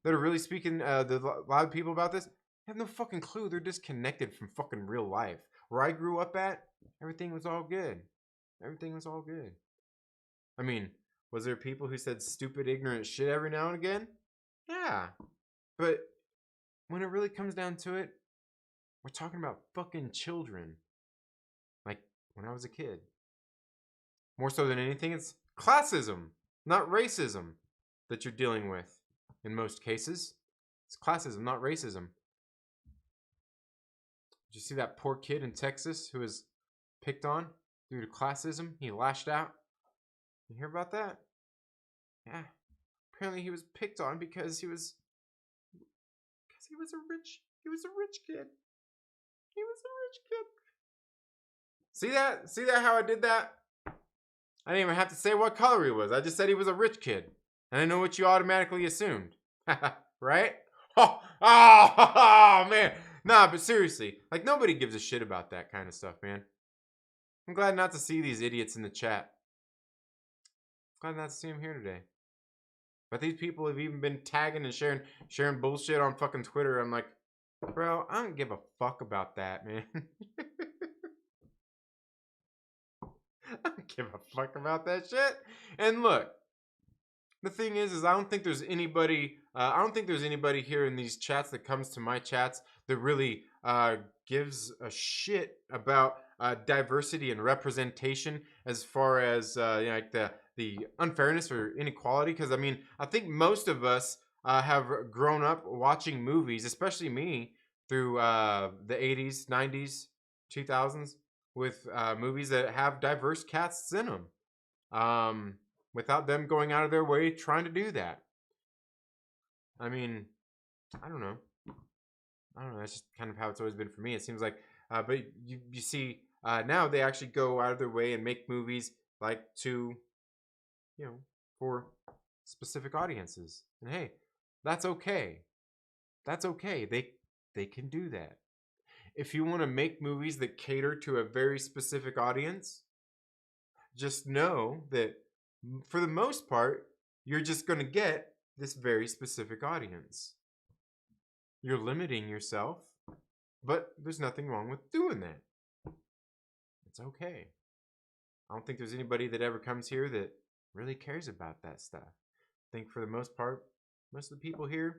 that are really speaking the loud people about this have no fucking clue. They're disconnected from fucking real life. Where I grew up at, everything was all good. Everything was all good. I mean, was there people who said stupid, ignorant shit every now and again? Yeah. But when it really comes down to it, we're talking about fucking children. Like when I was a kid. More so than anything, it's classism, not racism, that you're dealing with in most cases. It's classism, not racism. Did you see that poor kid in Texas who was picked on due to classism? He lashed out. You hear about that? Yeah. Apparently he was picked on because he was a rich kid. He was a rich kid. See that? See that how I did that? I didn't even have to say what color he was. I just said he was a rich kid. And I know what you automatically assumed. Right? Oh, man. Nah, but seriously, like nobody gives a shit about that kind of stuff, man. I'm glad not to see these idiots in the chat. Glad not to see them here today. But these people have even been tagging and sharing bullshit on fucking Twitter. I'm like, bro, I don't give a fuck about that, man. I don't give a fuck about that shit. And look, the thing is I don't think there's anybody here in these chats that comes to my chats that really gives a shit about diversity and representation as far as you know, like the unfairness or inequality. Because I mean, I think most of us have grown up watching movies, especially me, through the 80s, 90s, 2000s, with movies that have diverse casts in them. Without them going out of their way trying to do that. I mean, I don't know. That's just kind of how it's always been for me. It seems like, but you see, now they actually go out of their way and make movies like to, you know, for specific audiences. And hey, that's okay. That's okay. They can do that. If you want to make movies that cater to a very specific audience, just know that for the most part, you're just going to get this very specific audience. You're limiting yourself, but there's nothing wrong with doing that. It's okay. I don't think there's anybody that ever comes here that really cares about that stuff. I think for the most part, most of the people here,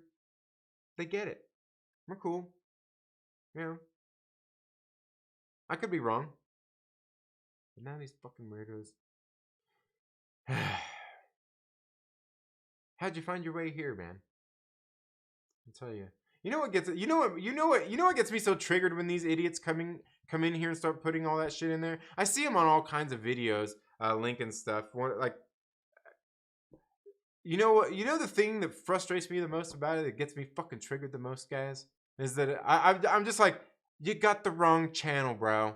they get it. We're cool. You know, I could be wrong. But now these fucking weirdos. How'd you find your way here, man? I'll tell you. You know what gets me so triggered when these idiots come in here and start putting all that shit in there? I see them on all kinds of videos, linking stuff. Like, you know what? You know the thing that frustrates me the most about it, that gets me fucking triggered the most, guys, is that I'm just like, you got the wrong channel, bro.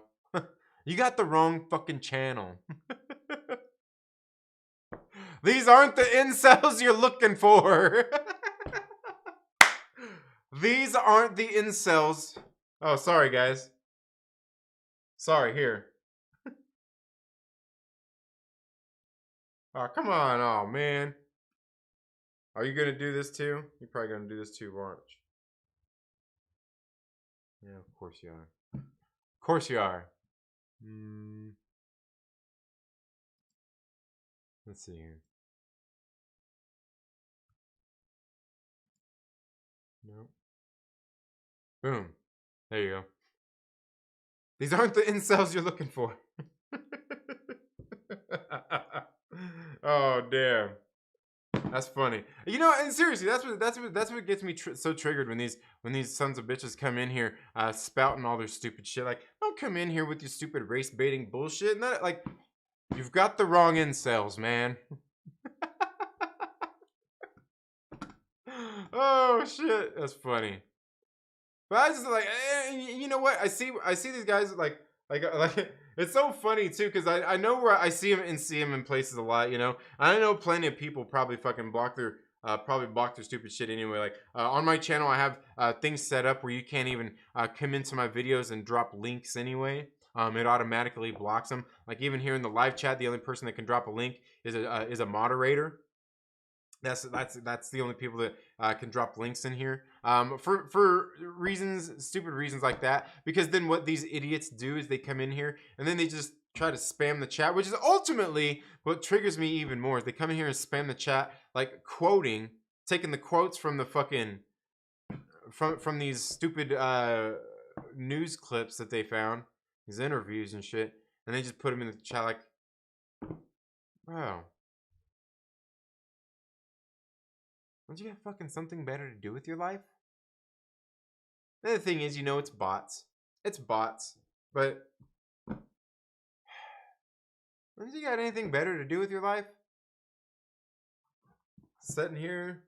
You got the wrong fucking channel. These aren't the incels you're looking for. These aren't the incels. Oh, sorry, guys. Sorry, here. Oh, come on. Oh, man. Are you going to do this too? You're probably going to do this too, watch. Yeah, of course you are. Of course you are. Let's see here. Nope. Boom. There you go. These aren't the incels you're looking for. Oh, damn. That's funny. You know, and seriously, that's what gets me so triggered when these sons of bitches come in here spouting all their stupid shit. Like, don't come in here with your stupid race baiting bullshit. And that, like, you've got the wrong incels, man. Oh shit, that's funny. But I just like, you know what? I see these guys like it's so funny too, because I know where I see them in places a lot, you know. I know plenty of people probably fucking block probably block their stupid shit anyway. Like on my channel, I have things set up where you can't even come into my videos and drop links anyway. It automatically blocks them. Like even here in the live chat, the only person that can drop a link is a moderator. That's the only people that can drop links in here for reasons, stupid reasons like that. Because then what these idiots do is they come in here and then they just try to spam the chat, which is ultimately what triggers me even more. Is they come in here and spam the chat, like taking the quotes from the fucking from these stupid news clips that they found, these interviews and shit, and they just put them in the chat like, wow. Don't you got fucking something better to do with your life? The other thing is, it's bots. It's bots. But don't you got anything better to do with your life? Sitting here,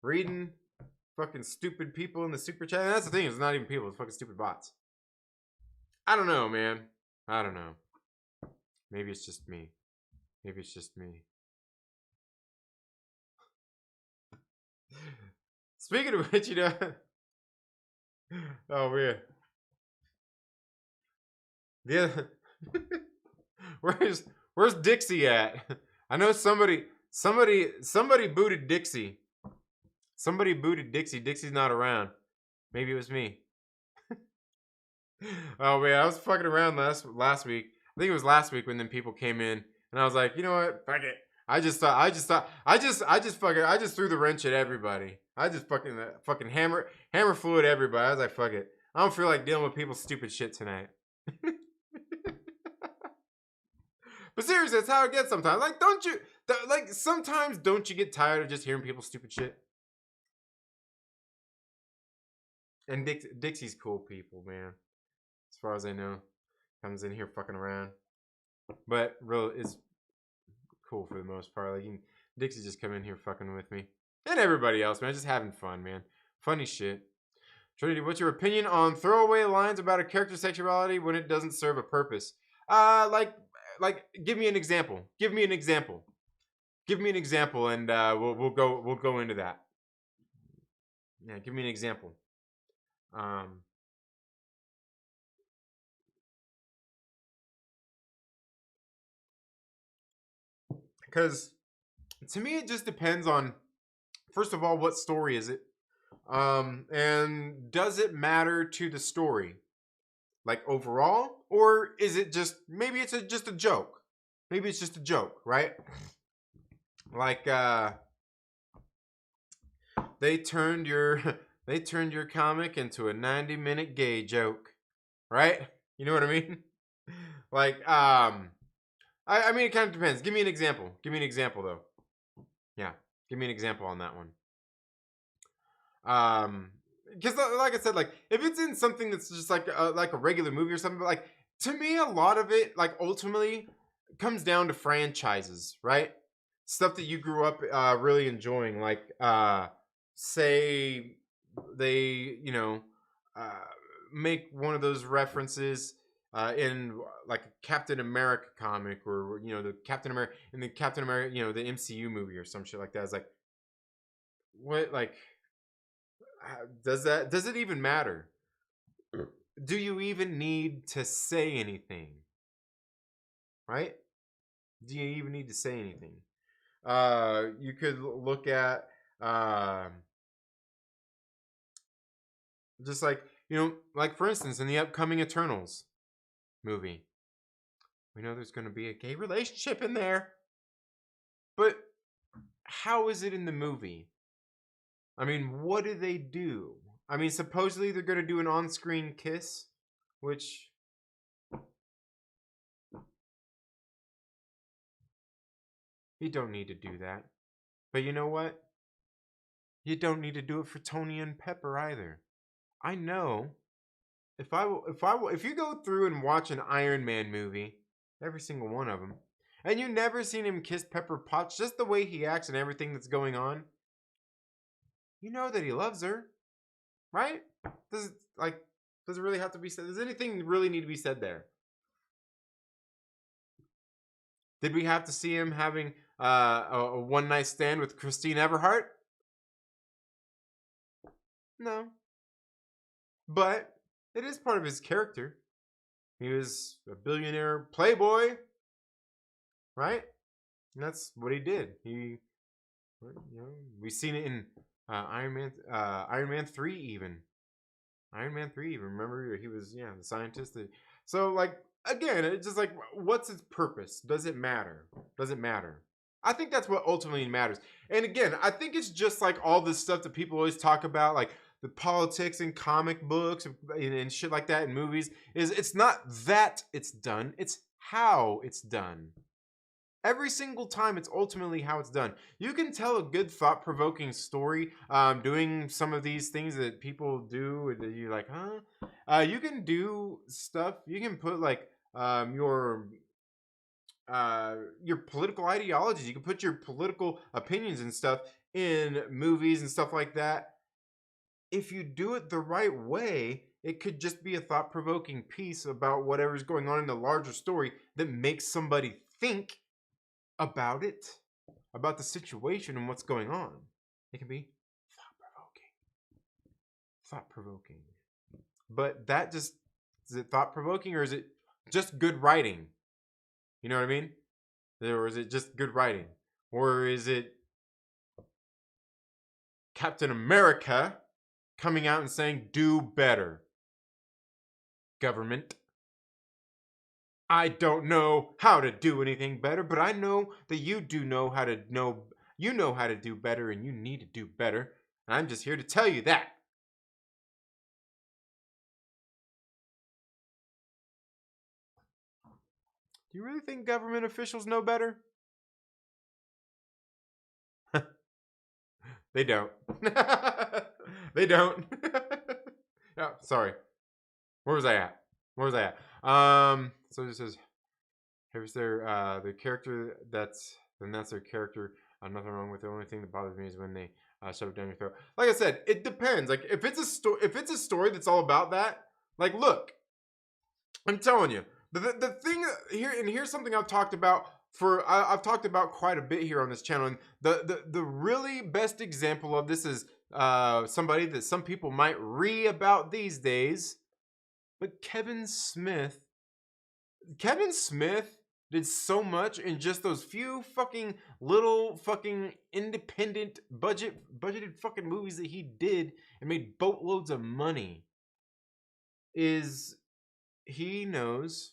reading fucking stupid people in the super chat. And that's the thing, it's not even people, it's fucking stupid bots. I don't know, man. I don't know. Maybe it's just me. Maybe it's just me. Speaking of which, oh weird. Yeah. Where's Dixie at? I know somebody booted Dixie. Somebody booted Dixie. Dixie's not around. Maybe it was me. Oh man, I was fucking around last week. I think it was last week when then people came in and I was like, you know what? Fuck it. I just threw the wrench at everybody. I just fucking hammer flew at everybody. I was like, fuck it. I don't feel like dealing with people's stupid shit tonight. But seriously, that's how it gets sometimes. Like, sometimes don't you get tired of just hearing people's stupid shit? And Dixie's cool people, man. As far as I know. Comes in here fucking around. But real is cool for the most part. Like, Dixie just come in here fucking with me. And everybody else, man. Just having fun, man. Funny shit. Trinity, what's your opinion on throwaway lines about a character's sexuality when it doesn't serve a purpose? Like, give me an example. Give me an example, and we'll go into that. Yeah, give me an example. Because to me, it just depends on, first of all, what story is it, and does it matter to the story, like overall, or is it just maybe it's just a joke? Maybe it's just a joke, right? Like they turned your comic into a 90-minute gay joke, right? You know what I mean? Like I mean, it kind of depends. Give me an example. Give me an example though. Yeah, give me an example on that one. Because like I said, like if it's in something that's just like a regular movie or something, but like to me, a lot of it like ultimately comes down to franchises, right? Stuff that you grew up really enjoying, like say they make one of those references in like a Captain America comic, or the Captain America in the Captain America, the MCU movie or some shit like that. It's like, what, like, does it even matter? Do you even need to say anything? Right? Do you even need to say anything? You could look at just like, like for instance, in the upcoming Eternals movie, we know there's going to be a gay relationship in there, but how is it in the movie? I mean, what do they do? I mean, supposedly they're going to do an on-screen kiss, which you don't need to do that. But you know what? You don't need to do it for Tony and Pepper either. I know if you go through and watch an Iron Man movie, every single one of them, and you never seen him kiss Pepper Potts, just the way he acts and everything that's going on, you know that he loves her, right? Does it really have to be said? Does anything really need to be said there? Did we have to see him having a one night stand with Christine Everhart? No, but it is part of his character. He was a billionaire playboy, right? And that's what he did. We've seen it in Iron Man 3 even. Iron Man 3 even. Remember, he was, the scientist. So, like, again, it's just like, what's its purpose? Does it matter? Does it matter? I think that's what ultimately matters. And again, I think it's just like all this stuff that people always talk about, like the politics in comic books and shit like that in movies, it's not that it's done, it's how it's done. Every single time, it's ultimately how it's done. You can tell a good thought-provoking story doing some of these things that people do that you're like, huh? You can do stuff. You can put like your political ideologies. You can put your political opinions and stuff in movies and stuff like that. If you do it the right way, it could just be a thought-provoking piece about whatever's going on in the larger story that makes somebody think about it, about the situation and what's going on. It can be thought-provoking. But that just, is it thought-provoking or is it just good writing? You know what I mean? Or is it just good writing? Or is it Captain America coming out and saying, do better? Government. I don't know how to do anything better, but I know that you do know how to know. You know how to do better, and you need to do better. And I'm just here to tell you that. Do you really think government officials know better? They don't. They don't. Oh, sorry. Where was I at? So this says, here's their character that's their character. Nothing wrong with it. The only thing that bothers me is when they shove it down your throat. Like I said, it depends. Like if it's a story that's all about that, like look, I'm telling you, the thing here, and here's something I've talked about I've talked about quite a bit here on this channel, and the really best example of this is somebody that some people might read about these days, but Kevin Smith did so much in just those few fucking little fucking independent budgeted fucking movies that he did and made boatloads of money. He knows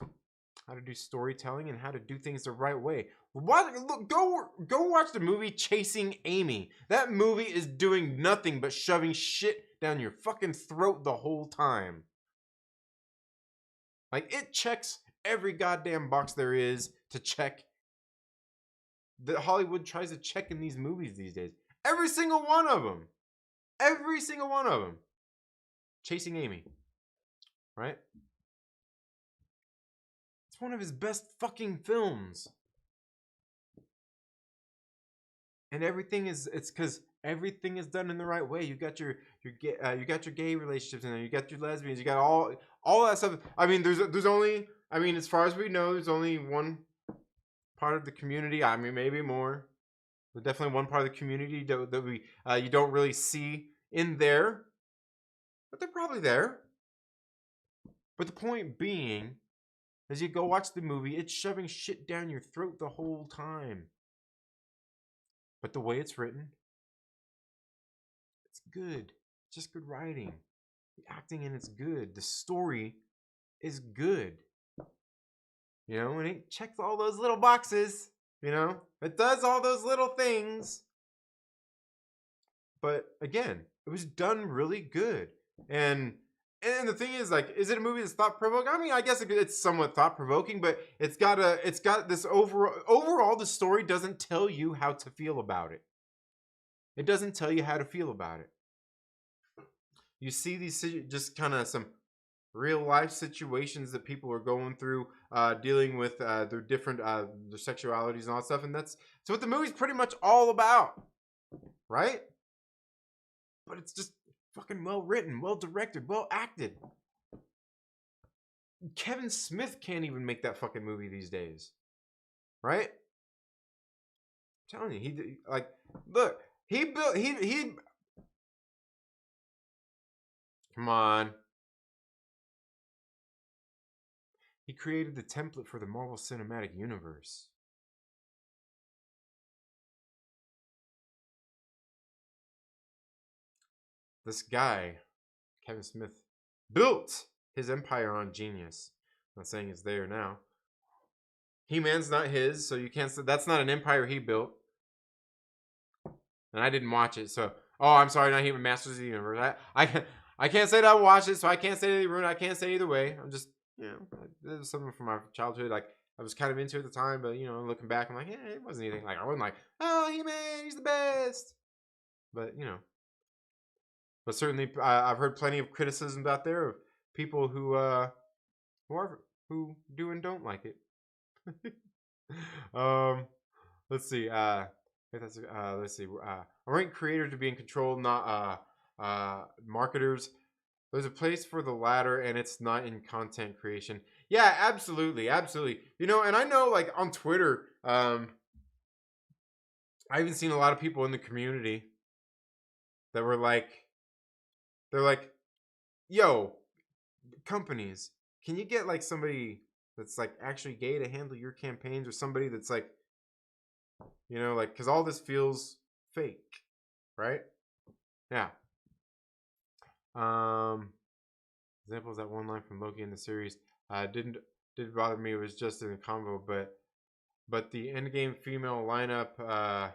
how to do storytelling and how to do things the right way. Go watch the movie Chasing Amy. That movie is doing nothing but shoving shit down your fucking throat the whole time. Like, it checks every goddamn box there is to check that Hollywood tries to check in these movies these days. Every single one of them. Every single one of them. Chasing Amy. Right? It's one of his best fucking films. And it's because everything is done in the right way. You got your gay relationships in there. You got your lesbians. You got all that stuff. I mean, there's only, I mean, as far as we know, there's only one part of the community. I mean, maybe more. There's definitely one part of the community that we you don't really see in there, but they're probably there. But the point being, as you go watch the movie, it's shoving shit down your throat the whole time. But the way it's written, it's good. It's just good writing. The acting in it's good. The story is good. You know, and it checks all those little boxes. You know, it does all those little things. But again, it was done really good. And the thing is, like, is it a movie that's thought provoking? I mean, I guess it's somewhat thought provoking, but it's got this overall the story doesn't tell you how to feel about it. It doesn't tell you how to feel about it. You see these just kind of some real life situations that people are going through, dealing with their different their sexualities and all that stuff, and that's what the movie's pretty much all about, right? But it's just fucking well written, well directed, well acted. Kevin Smith can't even make that fucking movie these days, right? telling you, like, look, he built, come on. He created the template for the Marvel Cinematic Universe. This guy, Kevin Smith, built his empire on genius. I'm not saying it's there now. He-Man's not his, so you can't say that's not an empire he built. And I didn't watch it, so I'm sorry, not He-Man, Masters of the Universe. I can't say that I watched it, so I can't say that he ruined it. I can't say either way. I'm just, this is something from my childhood. Like, I was kind of into it at the time, but looking back, I'm like, it wasn't anything. Like, I wasn't like, oh, He-Man, he's the best. But but certainly I've heard plenty of criticisms out there of people who do and don't like it. Let's see. Let's see. I want creators to be in control, not marketers. There's a place for the latter, and it's not in content creation. Yeah, absolutely, absolutely. And I know, like, on Twitter, I even seen a lot of people in the community that were like, they're like, yo, companies, can you get like somebody that's like actually gay to handle your campaigns, or somebody that's like, like, because all this feels fake, right? Yeah. Example is that one line from Loki in the series. Didn't bother me. It was just in a convo, but the endgame female lineup,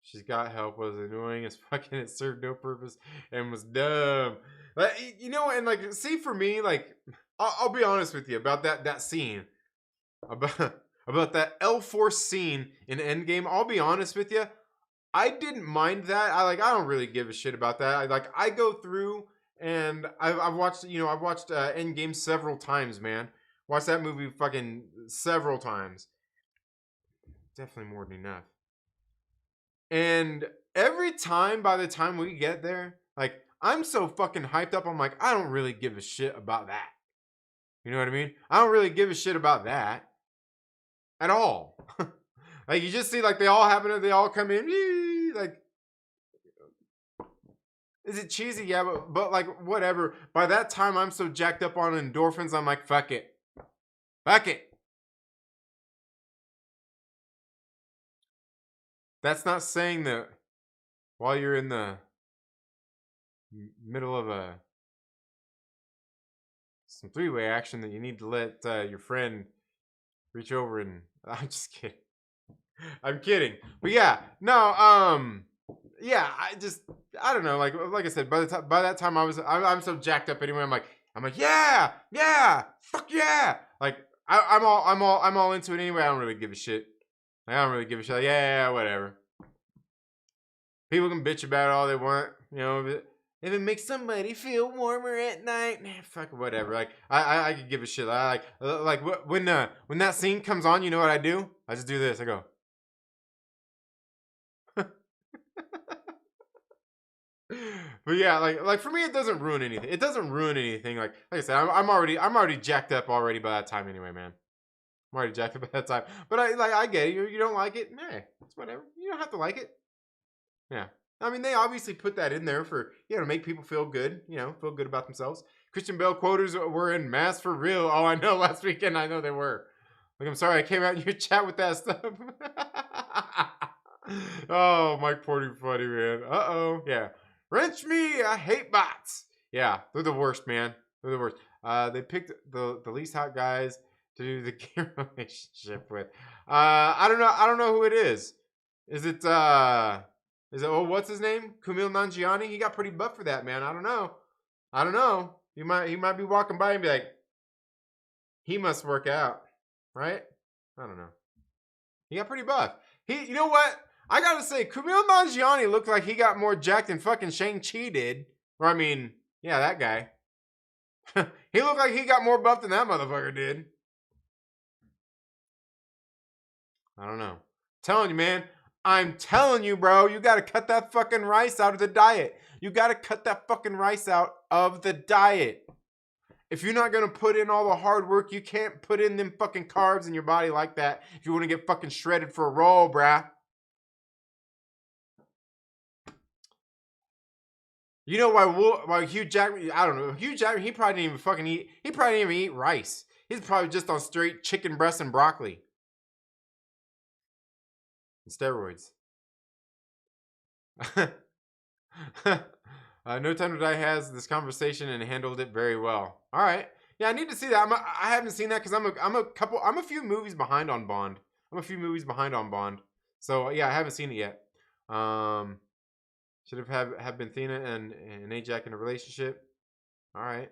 she's got help, was annoying as fucking. It served no purpose and was dumb. And like, see, for me, like, I'll be honest with you about that scene, about that L-Force scene in Endgame. I'll be honest with you, I didn't mind that. I don't really give a shit about that. I go through and I've watched Endgame several times, man. Watched that movie fucking several times. Definitely more than enough. And every time, by the time we get there, like, I'm so fucking hyped up. I'm like, I don't really give a shit about that. You know what I mean? I don't really give a shit about that at all. Like, you just see, like, they all come in, like, is it cheesy? Yeah, but like, whatever. By that time, I'm so jacked up on endorphins, I'm like, fuck it. Fuck it. That's not saying that while you're in the middle of some three-way action that you need to let your friend reach over and I'm just kidding. I'm kidding. But yeah, no, yeah, I don't know. Like I said, by that time I'm so jacked up anyway. I'm like, yeah, fuck yeah. Like I'm all into it anyway. I don't really give a shit. I don't really give a shit. Like, yeah, whatever. People can bitch about it all they want, if it makes somebody feel warmer at night, fuck whatever. Like I could give a shit. When that scene comes on, you know what I do? I just do this. I go. But yeah, like for me, it doesn't ruin anything. It doesn't ruin anything. Like I said, I'm already jacked up already by that time anyway, man. I'm already jacked up by that time. But I get it. You don't like it, it's whatever. You don't have to like it. Yeah. I mean, they obviously put that in there for, to make people feel good, feel good about themselves. Christian Bale quoters were in mass for real. Oh, I know, last weekend, I know they were. Like, I'm sorry, I came out in your chat with that stuff. Oh, Mike Porter, funny, man. Uh-oh, yeah. Wrench me, I hate bots. Yeah, they're the worst, man. They're the worst. They picked the least hot guys to do the game relationship with. I don't know who it is. Is it, what's his name? Kumail Nanjiani? He got pretty buff for that, man. I don't know. He might be walking by and be like, he must work out, right? I don't know. He got pretty buff. You know what? I gotta say, Kumail Nanjiani looked like he got more jacked than fucking Shang-Chi did. Or, I mean, yeah, that guy. He looked like he got more buff than that motherfucker did. I don't know. Telling you, man. I'm telling you, bro, you gotta cut that fucking rice out of the diet. You gotta cut that fucking rice out of the diet. If you're not gonna put in all the hard work, you can't put in them fucking carbs in your body like that if you wanna get fucking shredded for a roll, brah. You know why Hugh Jackman? I don't know. Hugh Jackman. He probably didn't even fucking eat. He probably didn't even eat rice. He's probably just on straight chicken breast and broccoli and steroids. No Time to Die has this conversation and handled it very well. All right. Yeah, I need to see that. I haven't seen that because I'm a few movies behind on Bond. I'm a few movies behind on Bond. So yeah, I haven't seen it yet. Should have been Thena and Ajak in a relationship. All right.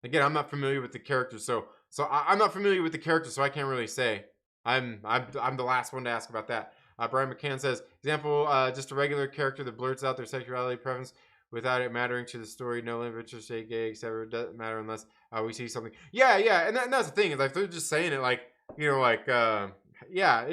Again, I'm not familiar with the character, so I'm not familiar with the character, so I can't really say. I'm the last one to ask about that. Brian McCann says, example, just a regular character that blurts out their sexuality preference without it mattering to the story. No limit to say gay, etc. Doesn't matter unless we see something. Yeah, and that's the thing is like they're just saying it like yeah.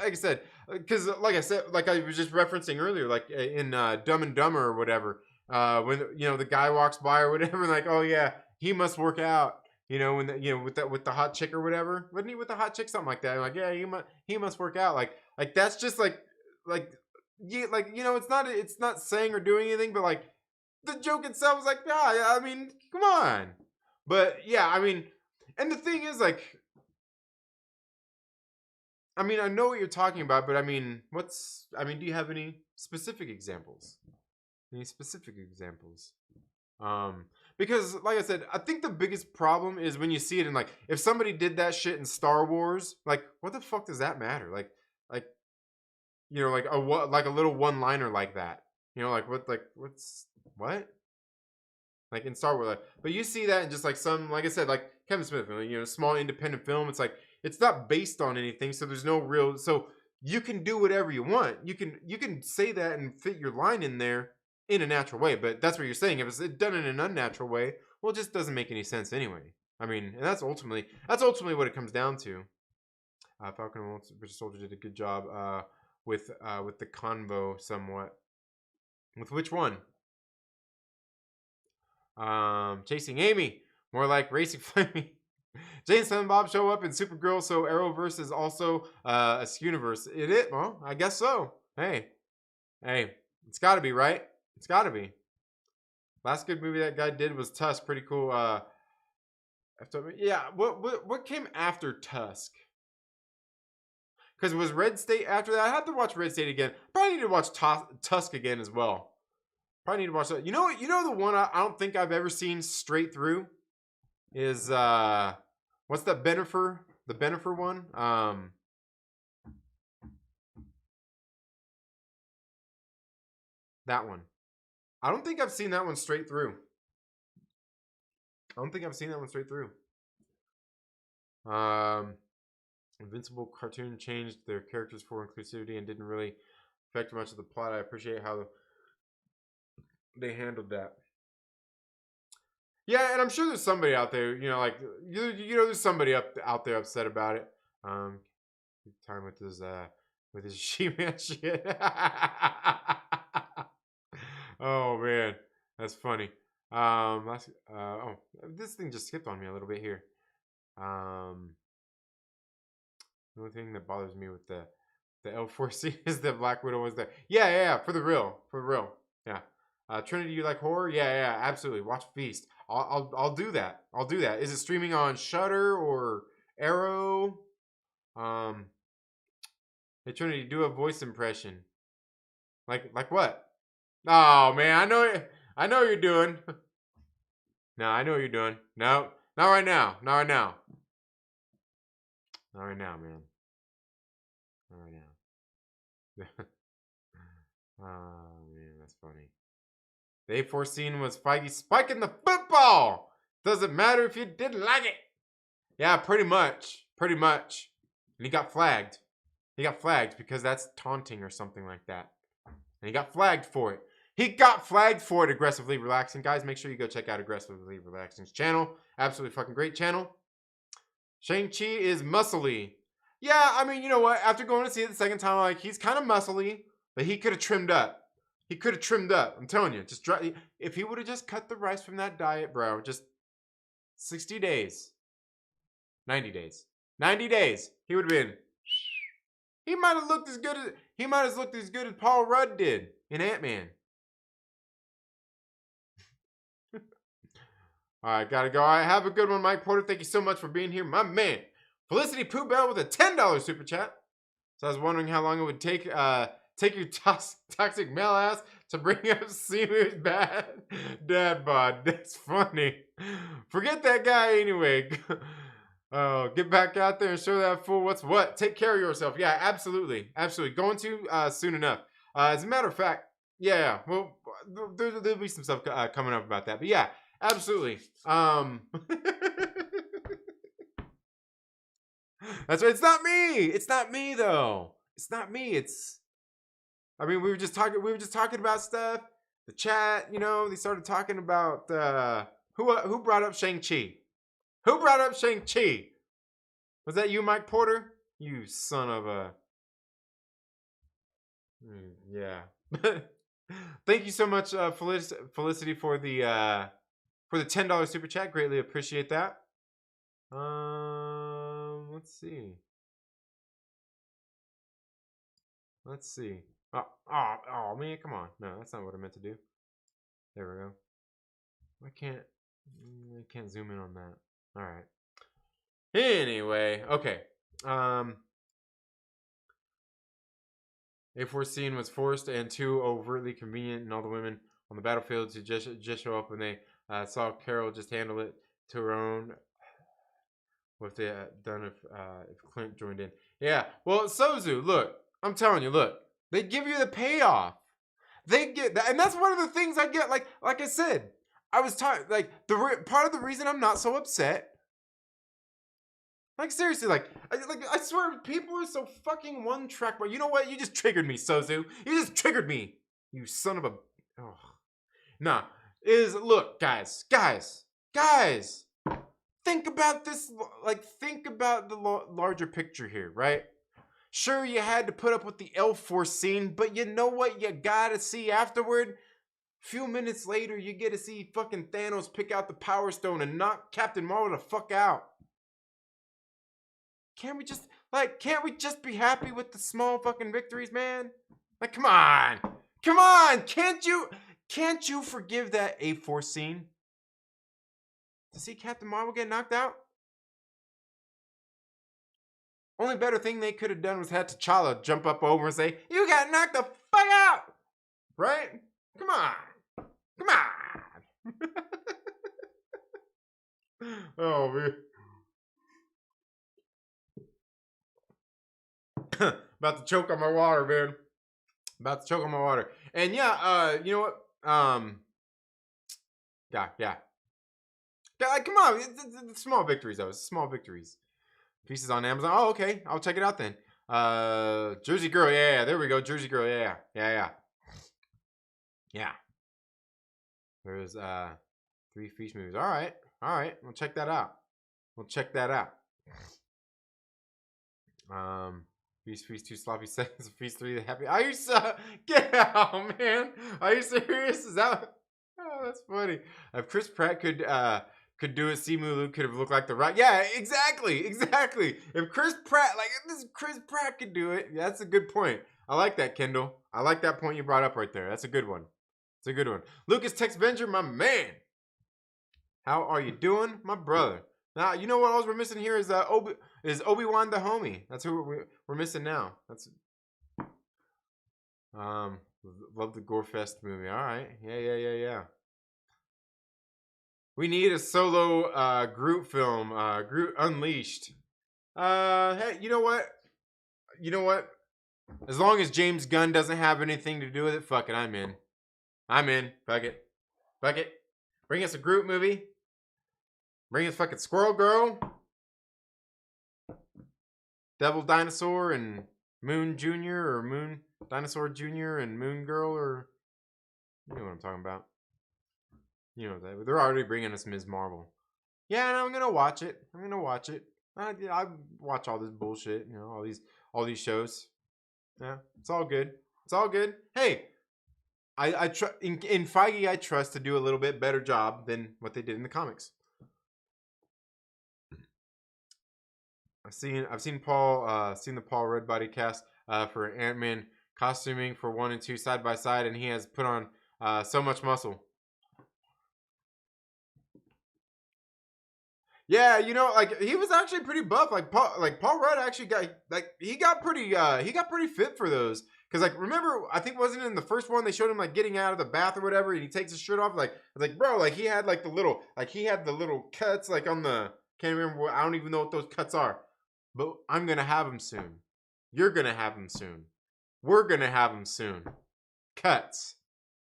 Like I said, because like I said, like I was just referencing earlier, like in Dumb and Dumber or whatever, when the guy walks by or whatever, like oh yeah, he must work out. When with the hot chick or whatever, wasn't he with the hot chick, something like that? I'm like yeah, he must work out. Like that's just like it's not saying or doing anything, but like the joke itself is like yeah, I mean come on, but yeah, I mean, and the thing is like. I mean, I know what you're talking about, but I mean, do you have any specific examples? Any specific examples? Because like I said, I think the biggest problem is when you see it in like, if somebody did that shit in Star Wars, like, what the fuck does that matter? Like like a little one-liner like that. What's what? Like in Star Wars, but you see that in just like some, like I said, like Kevin Smith, small independent film. It's like it's not based on anything, so there's no real. So you can do whatever you want. You can say that and fit your line in there in a natural way. But that's what you're saying. If it's done in an unnatural way, well, it just doesn't make any sense anyway. I mean, and that's ultimately what it comes down to. Falcon and Winter Soldier did a good job with the convo somewhat. With which one? Chasing Amy, more like Racing Flaming. Jane, Silent Bob show up in Supergirl, so Arrowverse is also a Skewniverse. Well, I guess so. Hey, it's got to be, right? It's got to be. Last good movie that guy did was Tusk. Pretty cool. What came after Tusk? Because it was Red State after that. I had to watch Red State again. Probably need to watch Tusk again as well. Probably need to watch that. You know the one I don't think I've ever seen straight through is what's that Benifer? The Benifer one? That one. I don't think I've seen that one straight through. Invincible cartoon changed their characters for inclusivity and didn't really affect much of the plot. I appreciate how they handled that. Yeah, and I'm sure there's somebody out there, there's somebody out there upset about it. Time with his She-Man shit. Oh man, that's funny. This thing just skipped on me a little bit here. The only thing that bothers me with the L4C is that Black Widow was there. Yeah, for real. Yeah. Trinity, you like horror? Yeah, absolutely. Watch Feast. I'll do that. Is it streaming on Shudder or Arrow? Hey Trinity, do a voice impression. Like what? Oh man, I know what you're doing. No, I know what you're doing. No, not right now, man. Not right now. Oh man, that's funny. The A4 scene was Feige spiking the football. Doesn't matter if you didn't like it. Yeah, pretty much. And he got flagged. Because that's taunting or something like that. And he got flagged for it. Aggressively Relaxing. Guys, make sure you go check out Aggressively Relaxing's channel. Absolutely fucking great channel. Shang-Chi is muscly. Yeah, I mean, you know what? After going to see it the second time, like, he's kind of muscly, but he could have trimmed up. I'm telling you, if he would have just cut the rice from that diet, bro, just 60 days, 90 days, he would have been. He might have looked as good as Paul Rudd did in Ant-Man. All right, gotta go. All right, have a good one, Mike Porter. Thank you so much for being here, my man. Felicity Pooh Bell with a $10 super chat. So I was wondering how long it would take your toxic male ass to bring up Simu's bad dad bod. That's funny. Forget that guy anyway. Oh, get back out there and show that fool what's what. Take care of yourself. Yeah, absolutely. Absolutely. Going to soon enough. As a matter of fact, yeah, well, there'll be some stuff coming up about that. But yeah, absolutely. That's right. It's not me. It's not me though. It's not me. I mean, we were just talking about stuff. The chat, they started talking about who brought up Shang-Chi? Who brought up Shang-Chi? Was that you, Mike Porter? You son of a... Yeah. Thank you so much, Felicity, for the $10 super chat. Greatly appreciate that. Let's see. Oh, man, come on. No, that's not what I meant to do. There we go. I can't zoom in on that. All right. Anyway, okay. A4 scene was forced and too overtly convenient, and all the women on the battlefield to just show up when they saw Carol just handle it to her own. What if they done if Clint joined in? Yeah. Well, Sozu, look, I'm telling you, look, they give you the payoff. They get that, and that's one of the things I get. Like I said, I was part of the reason I'm not so upset. Like seriously, I swear, people are so fucking one track. But you know what? You just triggered me, Sozu. You just triggered me. You son of a. Oh. Nah. Look, guys. Think about this. Think about the larger picture here, right? Sure, you had to put up with the L-Force scene, but you know what you gotta see afterward? Few minutes later, you get to see fucking Thanos pick out the Power Stone and knock Captain Marvel the fuck out. Can't we just be happy with the small fucking victories, man? Like, come on. Can't you forgive that A-Force scene? To see Captain Marvel get knocked out? Only better thing they could have done was had T'Challa jump up over and say, "You got knocked the fuck out!" Right? Come on. Oh, man. About to choke on my water, man. And yeah, you know what? Yeah. Like, come on. It's small victories, though. It's small victories. Pieces on Amazon. Oh, okay. I'll check it out then. Jersey Girl. Yeah. There we go. Jersey Girl. Yeah. There's 3 Feast movies. All right. We'll check that out. Feast 2 sloppy seconds. Feast 3 the happy. Are you get out, man? Are you serious? Is that? Oh, that's funny. If Chris Pratt could do it, Simu could have looked like the right. Yeah, exactly. If Chris Pratt could do it. That's a good point. I like that, Kendall. I like that point you brought up right there. That's a good one. Lucas Texvenger, my man. How are you doing, my brother? Now, you know what else we're missing here is Obi-Wan the homie. That's who we're missing now. That's love the Gorefest movie. All right. Yeah. We need a solo Groot film, Groot Unleashed. Hey, you know what? As long as James Gunn doesn't have anything to do with it, fuck it, I'm in. Fuck it. Bring us a Groot movie. Bring us fucking Squirrel Girl, Devil Dinosaur, and Moon Jr. or Moon Dinosaur Jr. and Moon Girl, or you know what I'm talking about. You know that they're already bringing us Ms. Marvel. Yeah, and I'm gonna watch it. I watch all this bullshit. All these shows. Yeah, it's all good. Hey, I in Feige I trust to do a little bit better job than what they did in the comics. I've seen the Paul Rudd body cast for Ant-Man costuming for 1 and 2 side by side, and he has put on so much muscle. Yeah, you know, like he was actually pretty buff. Paul Rudd actually got pretty fit for those. Cause like remember, I think wasn't in the first one they showed him like getting out of the bath or whatever, and he takes his shirt off. Like I was like, bro, like he had the little cuts like on the can't remember what, I don't even know what those cuts are. But I'm gonna have them soon. You're gonna have them soon. We're gonna have them soon. Cuts,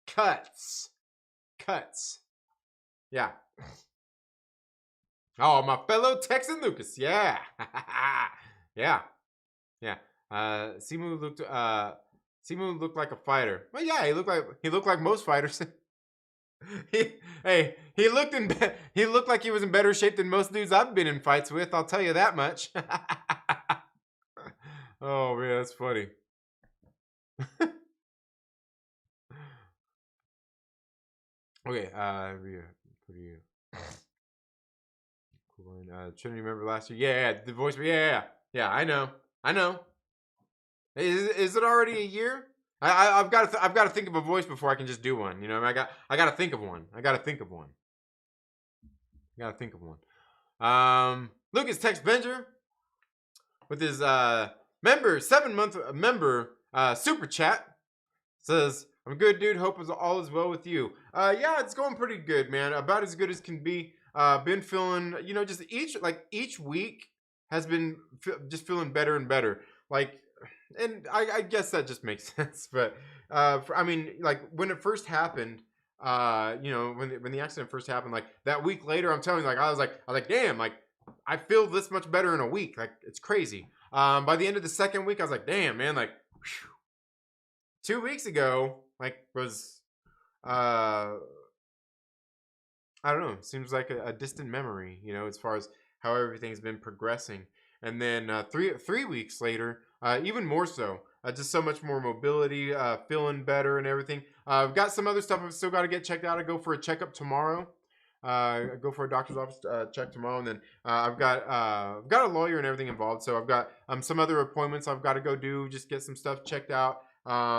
cuts, cuts. Yeah. Oh, my fellow Texan Lucas. Yeah. Yeah. Yeah. Simu looked like a fighter. Well, yeah, he looked like most fighters. He looked like he was in better shape than most dudes I've been in fights with, I'll tell you that much. Oh man, that's funny. Okay, pretty cool. Trying to remember last year. Yeah, the voice. Yeah. I know. Is it already a year? I've got to think of a voice before I can just do one. You know, I got to think of one. I got to think of one. Lucas Texvenger with his 7-month member super chat says, "I'm good, dude. Hope all is well with you." Yeah, it's going pretty good, man. About as good as can be. Been feeling, you know, just each week has been just feeling better and better. Like, and I guess that just makes sense. But I mean, like when it first happened, you know, when the accident first happened, like that week later, I'm telling you, like I was like, damn, like I feel this much better in a week. Like it's crazy. By the end of the second week, I was like, damn, man, like whew. 2 weeks ago, like was I don't know, seems like a distant memory, you know, as far as how everything's been progressing. And then 3 weeks later, even more so, just so much more mobility, feeling better and everything. I've got some other stuff I've still got to get checked out. I go for a checkup tomorrow. I go for a doctor's office check tomorrow, and then I've got a lawyer and everything involved. So I've got some other appointments I've got to go do, just get some stuff checked out.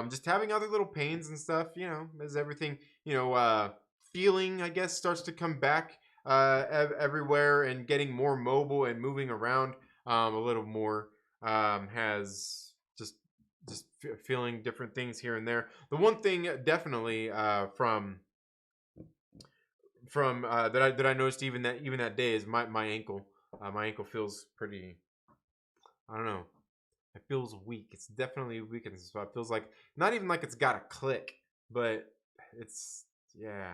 Just having other little pains and stuff, you know, as everything, you know, feeling, I guess, starts to come back everywhere and getting more mobile and moving around a little more. Has just feeling different things here and there. The one thing definitely from that I noticed even that day is my ankle. My ankle feels pretty. I don't know. It feels weak. It's definitely weak, and so it feels like not even like it's got a click, but it's yeah.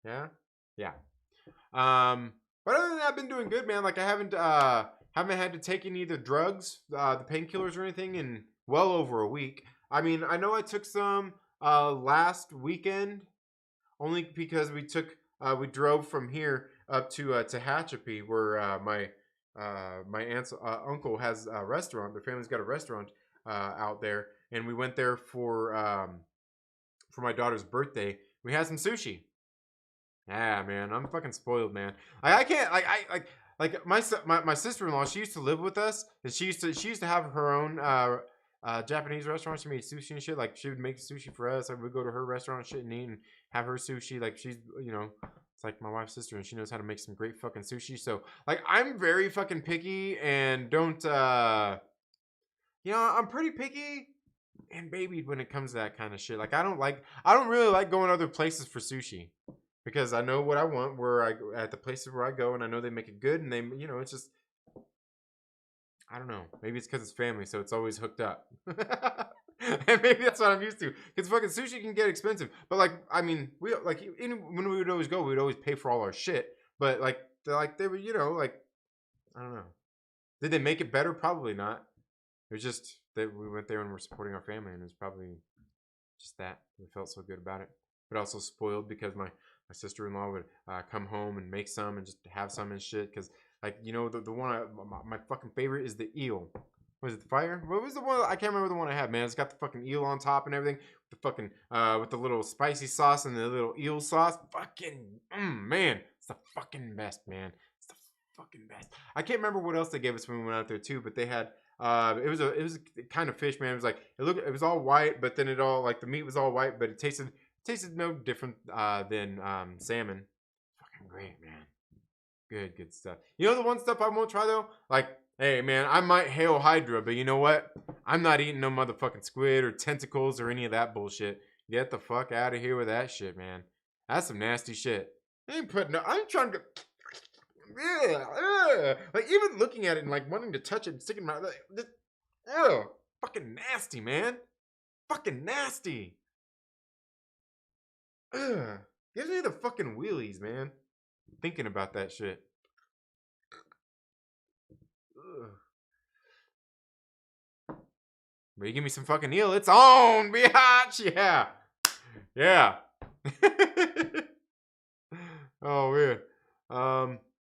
But other than that, I've been doing good, man. Like I haven't had to take any of the drugs, the painkillers or anything in well over a week. I mean, I know I took some last weekend, only because we drove from here up to Tehachapi, where my aunt's uncle has a restaurant. Their family's got a restaurant out there, and we went there for my daughter's birthday. We had some sushi. Yeah, man, I'm fucking spoiled, man. Like I can't like my sister-in-law. She used to live with us, and she used to have her own Japanese restaurant. She made sushi and shit. Like she would make sushi for us. I would go to her restaurant and shit and eat and have her sushi. Like she's, you know, it's like my wife's sister, and she knows how to make some great fucking sushi. So like I'm very fucking picky and don't you know, I'm pretty picky and babied when it comes to that kind of shit. Like I don't really like going other places for sushi. Because I know what I want at the places where I go, and I know they make it good, and they, you know, it's just, I don't know. Maybe it's because it's family, so it's always hooked up. And maybe that's what I'm used to. Because fucking sushi can get expensive. But like, I mean, when we would always go, we would always pay for all our shit. But like they were, you know, like, I don't know. Did they make it better? Probably not. It was just that we went there and we're supporting our family, and it was probably just that. We felt so good about it. But also spoiled because my sister-in-law would come home and make some and just have some and shit. Because, like, you know, the one, my fucking favorite is the eel. Was it the fire? What was the one? I can't remember the one I had, man. It's got the fucking eel on top and everything. The fucking, with the little spicy sauce and the little eel sauce. Fucking, man. It's the fucking best, man. It's the fucking best. I can't remember what else they gave us when we went out there, too. But they had, it was a kind of fish, man. It was like, it was all white, but then the meat was all white, but it tasted no different than salmon. Fucking great, man. Good stuff. You know the one stuff I won't try though? Like, hey man, I might hail Hydra, but you know what? I'm not eating no motherfucking squid or tentacles or any of that bullshit. Get the fuck out of here with that shit, man. That's some nasty shit. I ain't putting. I'm trying to. Like even looking at it and like wanting to touch it and sticking my. Fucking nasty, man. Fucking nasty. Ugh. Gives me the fucking wheelies, man. Thinking about that shit. Ugh. But you give me some fucking eel, it's on, biatch. Yeah. Yeah. Oh man.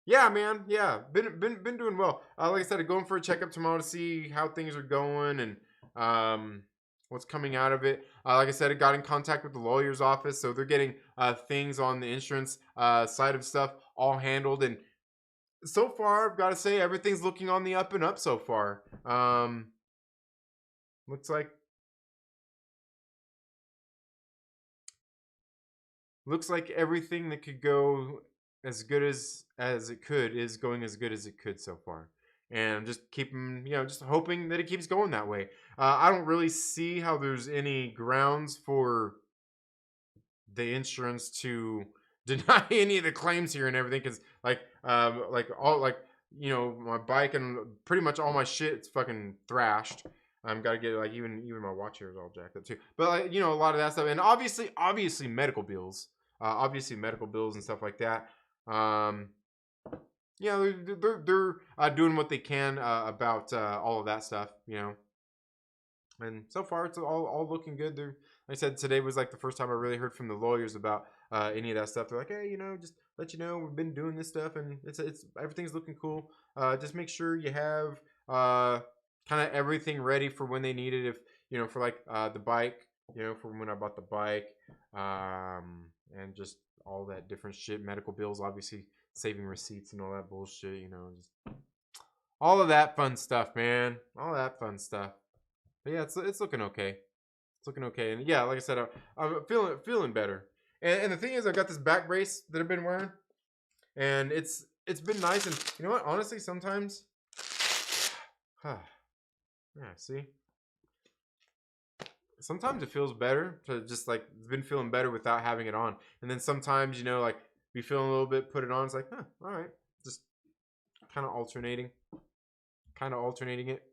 Yeah, man. Yeah. Been doing well. Like I said, I'm going for a checkup tomorrow to see how things are going and what's coming out of it. Like I said, I got in contact with the lawyer's office, so they're getting things on the insurance side of stuff all handled. And so far, I've got to say, everything's looking on the up and up so far. Looks like everything that could go as good as it could is going as good as it could so far. And I'm just keeping, just hoping that it keeps going that way. I don't really see how there's any grounds for the insurance to deny any of the claims here and everything, because my bike and pretty much all my shit's fucking thrashed. I'm gotta get like even my watch here is all jacked up too. But like, a lot of that stuff, and obviously medical bills, and stuff like that. They're doing what they can about all of that stuff, And so far, it's all looking good. Like I said, today was like the first time I really heard from the lawyers about any of that stuff. They're like, hey, just let you know we've been doing this stuff, and it's everything's looking cool. Just make sure you have kind of everything ready for when they need it. If for like the bike, for when I bought the bike, and just all that different shit, medical bills, obviously saving receipts and all that bullshit. Just all of that fun stuff, man. All that fun stuff. But yeah, it's looking okay. It's looking okay, and yeah, like I said, I'm feeling better. And the thing is, I've got this back brace that I've been wearing, and it's been nice. And you know what? Honestly, sometimes, yeah, see, sometimes it feels better to just like been feeling better without having it on, and then sometimes like be feeling a little bit, put it on, it's like, all right, just kind of alternating it.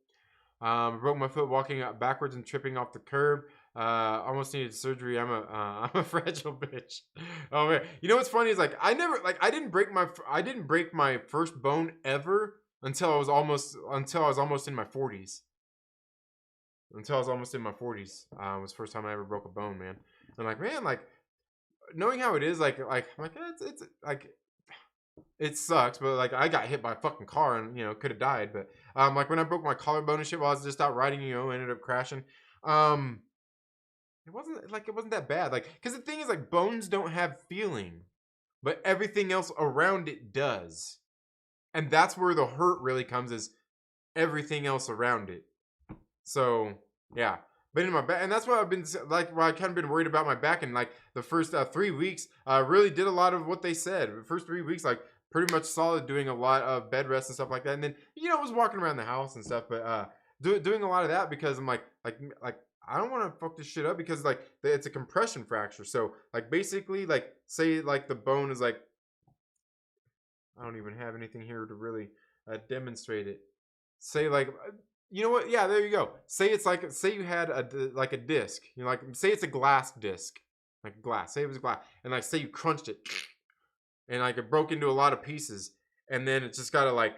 Broke my foot walking backwards and tripping off the curb. Almost needed surgery. I'm a fragile bitch. Oh man, what's funny is like I didn't break my first bone ever until I was almost in my 40s. Was the first time I ever broke a bone, man. I'm like, man, like knowing how it is, like I'm like it's like. It sucks, but like I got hit by a fucking car and could have died. But like when I broke my collarbone and shit while I was just out riding, ended up crashing. It wasn't that bad. Like, because the thing is, like, bones don't have feeling, but everything else around it does, and that's where the hurt really comes, is everything else around it. So yeah. But in my back, and that's why I've been like, why I kind of been worried about my back. And like the first 3 weeks, really did a lot of what they said. The first 3 weeks, like pretty much solid, doing a lot of bed rest and stuff like that. And then I was walking around the house and stuff, but doing a lot of that because I'm like I don't want to fuck this shit up, because like it's a compression fracture. So like basically, like say like the bone is like, I don't even have anything here to really demonstrate it. Say like. You know what? Yeah, there you go. Say you had a disc. Like say it's a glass disc, like glass. Say it was glass, and like say you crunched it, and like it broke into a lot of pieces, and then it's just gotta like,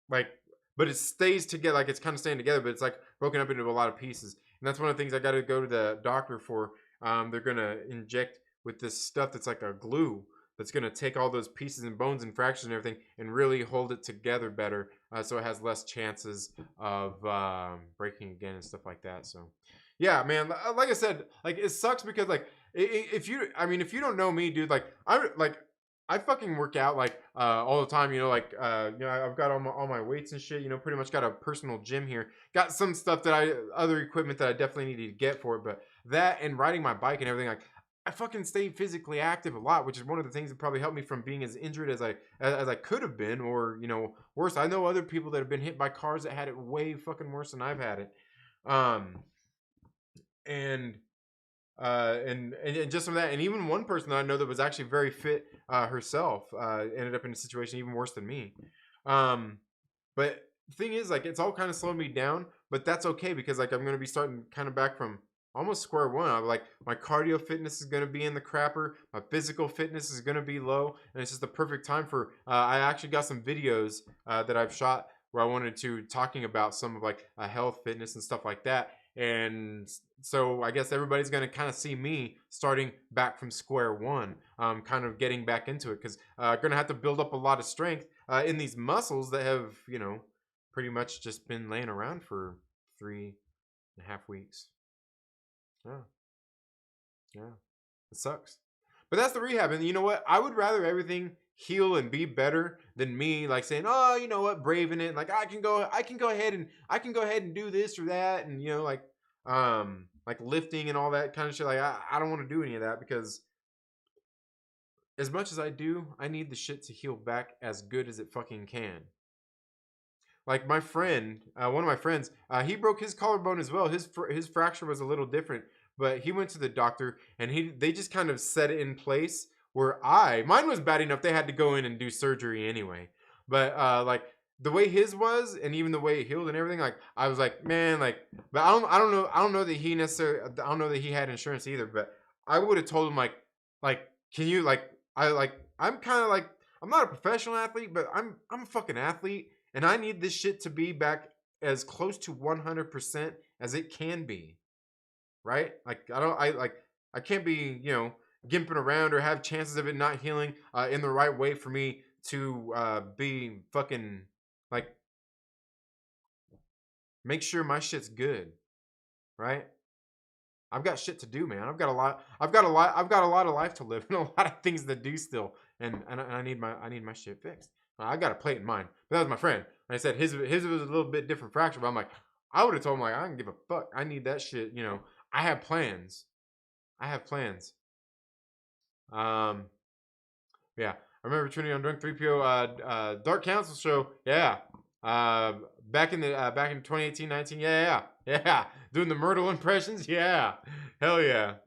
but it stays together. Like it's kind of staying together, but it's like broken up into a lot of pieces. And that's one of the things I got to go to the doctor for. They're gonna inject with this stuff that's like a glue, that's going to take all those pieces and bones and fractures and everything and really hold it together better, so it has less chances of breaking again and stuff like that. So yeah, man, like I said, like it sucks because like if you don't know me, dude, like I fucking work out like all the time, I've got all my weights and shit, pretty much got a personal gym here, got some stuff other equipment that I definitely needed to get for it, but that and riding my bike and everything, like I fucking stay physically active a lot, which is one of the things that probably helped me from being as injured as I could have been, or worse. I know other people that have been hit by cars that had it way fucking worse than I've had it. And and just from that, and even one person that I know that was actually very fit herself ended up in a situation even worse than me. But the thing is, like, it's all kind of slowed me down, but that's okay because like I'm gonna be starting kind of back from almost square one. I'm like, my cardio fitness is gonna be in the crapper, my physical fitness is gonna be low, and it's just the perfect time for. I actually got some videos that I've shot where I wanted to talking about some of like health, fitness, and stuff like that. And so I guess everybody's gonna kind of see me starting back from square one, kind of getting back into it because I'm gonna have to build up a lot of strength in these muscles that have pretty much just been laying around for 3.5 weeks. Yeah, it sucks, but that's the rehab. And you know what? I would rather everything heal and be better than me like saying, oh, you know what, braving it, like I can go ahead and do this or that, and like lifting and all that kind of shit. Like I don't want to do any of that because as much as I do, I need the shit to heal back as good as it fucking can. Like my friend, one of my friends, he broke his collarbone as well. His fracture was a little different, but he went to the doctor and they just kind of set it in place where mine was bad enough they had to go in and do surgery anyway. But like the way his was, and even the way it healed and everything, like I was like, man, like, but I don't know that he necessarily, I don't know that he had insurance either. But I would have told him like, can you I'm kind of like, I'm not a professional athlete, but I'm a fucking athlete. And I need this shit to be back as close to 100% as it can be. Right? Like I can't be, gimping around or have chances of it not healing in the right way for me to be fucking like make sure my shit's good. Right? I've got shit to do, man. I've got a lot of life to live and a lot of things to do still. And I need my shit fixed. I got to play it in mind. But that was my friend. Like I said his was a little bit different fracture, but I'm like, I would have told him like I don't give a fuck. I need that shit, I have plans. Yeah. I remember tuning on Drunk 3PO Dark Council show. Yeah. Back in 2018, 19. Yeah. Doing the Myrtle impressions. Yeah. Hell yeah,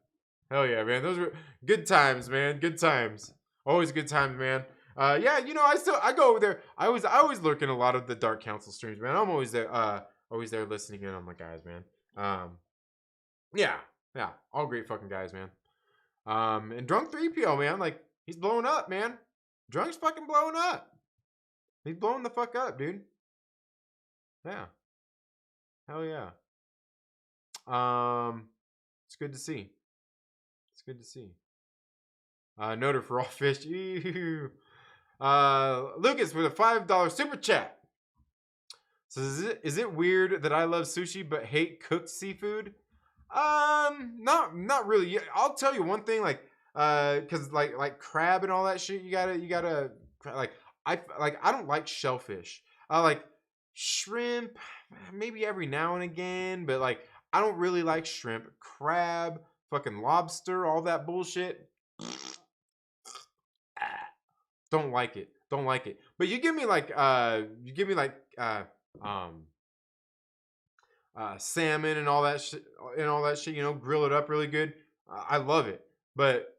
man. Those were good times, man. Good times. Always good times, man. Yeah, I go over there. I always lurk in a lot of the Dark Council streams, man. I'm always there listening in on my guys, man. Yeah, all great fucking guys, man. And Drunk 3PO, man, like he's blowing up, man. Drunk's fucking blowing up. He's blowing the fuck up, dude. Yeah. Hell yeah. It's good to see. Noted for all fish. Ew. Lucas with a $5 super chat. So is it weird that I love sushi but hate cooked seafood? Not really. I'll tell you one thing, cause like crab and all that shit, you gotta I don't like shellfish. I like shrimp, maybe every now and again, but like I don't really like shrimp, crab, fucking lobster, all that bullshit. Don't like it. But you give me salmon and all that shit, grill it up really good. I love it. But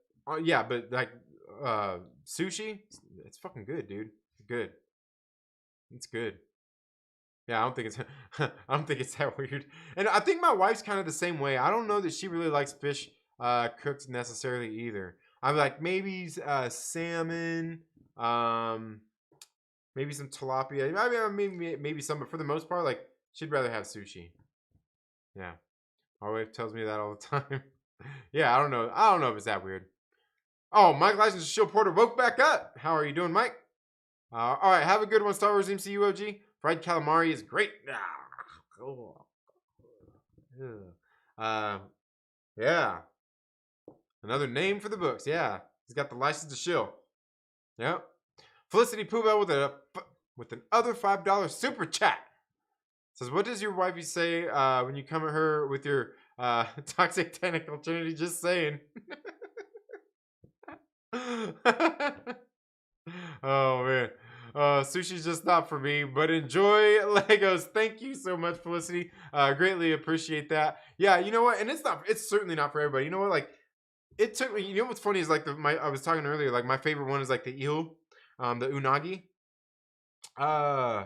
sushi, it's fucking good, dude. It's good. Yeah, I don't think it's that weird. And I think my wife's kind of the same way. I don't know that she really likes fish cooked necessarily either. I'm like maybe salmon, maybe some tilapia. I mean, maybe some, but for the most part, like she'd rather have sushi. Yeah, my wife tells me that all the time. Yeah, I don't know if it's that weird. Oh, Mike License Shield Porter woke back up. How are you doing, Mike? All right, have a good one, Star Wars MCU OG. Fried calamari is great. Yeah. Another name for the books. Yeah, he's got the license to shill. Yep. Felicity Poobell with an other $5 super chat. Says, what does your wifey say when you come at her with your toxic tentacle trinity? Just saying. Oh man. Sushi's just not for me, but enjoy Legos. Thank you so much, Felicity. Greatly appreciate that. Yeah, you know what? And it's certainly not for everybody. You know what? Like it took me, you know what's funny is like I was talking earlier, like my favorite one is like the eel, the unagi. Uh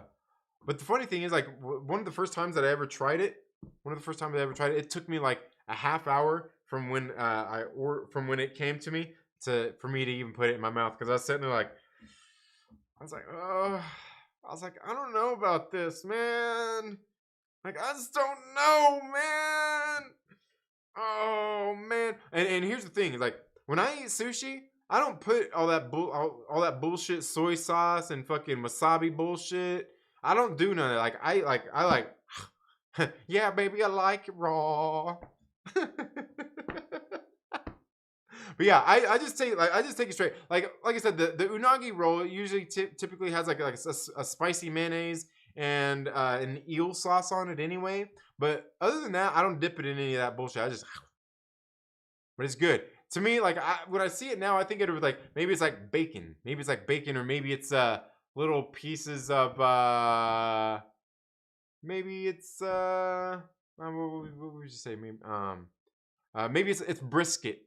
but the funny thing is like one of the first times that I ever tried it, it took me like a half hour from when from when it came to me to for me to even put it in my mouth because I was sitting there like I was like, oh, I was like, I don't know about this, man. Like, I just don't know, man. Oh man. And here's the thing, like when I eat sushi, I don't put all that bullshit soy sauce and fucking wasabi bullshit. I don't do none of that. I like yeah, baby, I like it raw. But yeah, I just take it straight. Like I said, the unagi roll usually typically has like a spicy mayonnaise and an eel sauce on it anyway. But other than that, I don't dip it in any of that bullshit. But it's good to me. Like when I see it now, I think it would like maybe it's like bacon, or maybe it's little pieces of maybe it's what would you say? Maybe it's brisket.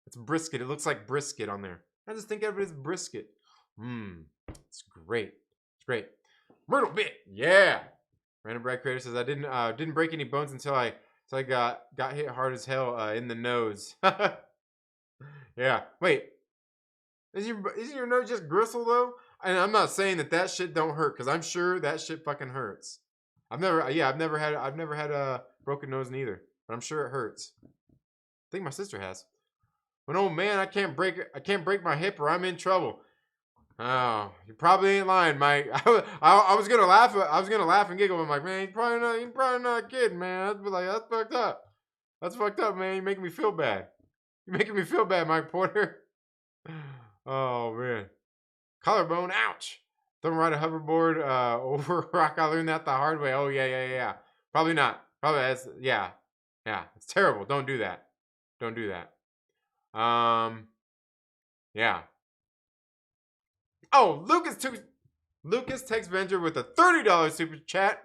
It's brisket. It looks like brisket on there. I just think of it as brisket. Mmm. It's great. It's great. Myrtle bit. Yeah. Random Brad Creator says I didn't break any bones until I got hit hard as hell in the nose. Yeah. Wait. Isn't your nose just gristle though? And I'm not saying that shit don't hurt because I'm sure that shit fucking hurts. I've never had a broken nose neither, but I'm sure it hurts. I think my sister has. But oh man, I can't break my hip or I'm in trouble. Oh, you probably ain't lying, Mike. I was gonna laugh. I was gonna laugh and giggle. I'm like, man, you're probably not kidding, man. I'd be like, that's fucked up. That's fucked up, man. You're making me feel bad. You're making me feel bad, Mike Porter. Oh man, collarbone, ouch. Don't ride a hoverboard over rock. I learned that the hard way. Oh yeah. Probably not. Probably that's yeah. It's terrible. Don't do that. Don't do that. Yeah. Oh, Lucas Texvenger with a $30 super chat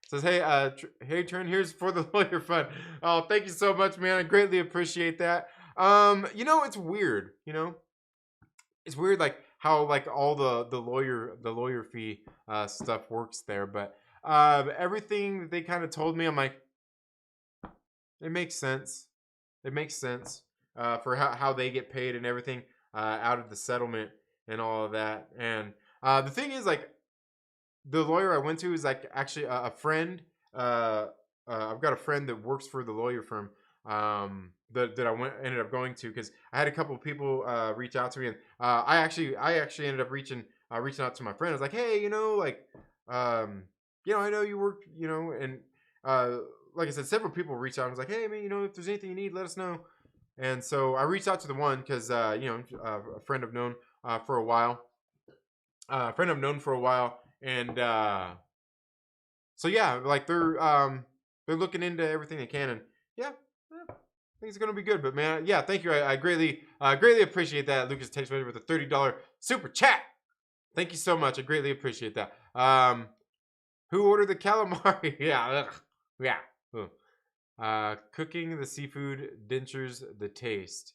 says, "Hey, turn here's for the lawyer fund." Oh, thank you so much, man. I greatly appreciate that. It's weird. It's weird, like how like all the lawyer fee stuff works there, but everything that they kind of told me, I'm like, it makes sense. It makes sense for how they get paid and everything out of the settlement and all of that. And the thing is, like, the lawyer I went to is like actually a friend. I've got a friend that works for the lawyer firm that ended up going to because I had a couple of people reach out to me, and I actually ended up reaching out to my friend. I was like, hey, I know you work, and like I said, several people reached out. I was like, hey, man, if there's anything you need, let us know. And so I reached out to the one because a friend I've known for a while. And so yeah, like they're looking into everything they can, and yeah, I think it's gonna be good. But man, yeah, thank you. I greatly appreciate that. Lucas takes with a $30 super chat. Thank you so much. I greatly appreciate that. Who ordered the calamari? Yeah, yeah. Cooking the seafood dentures the taste.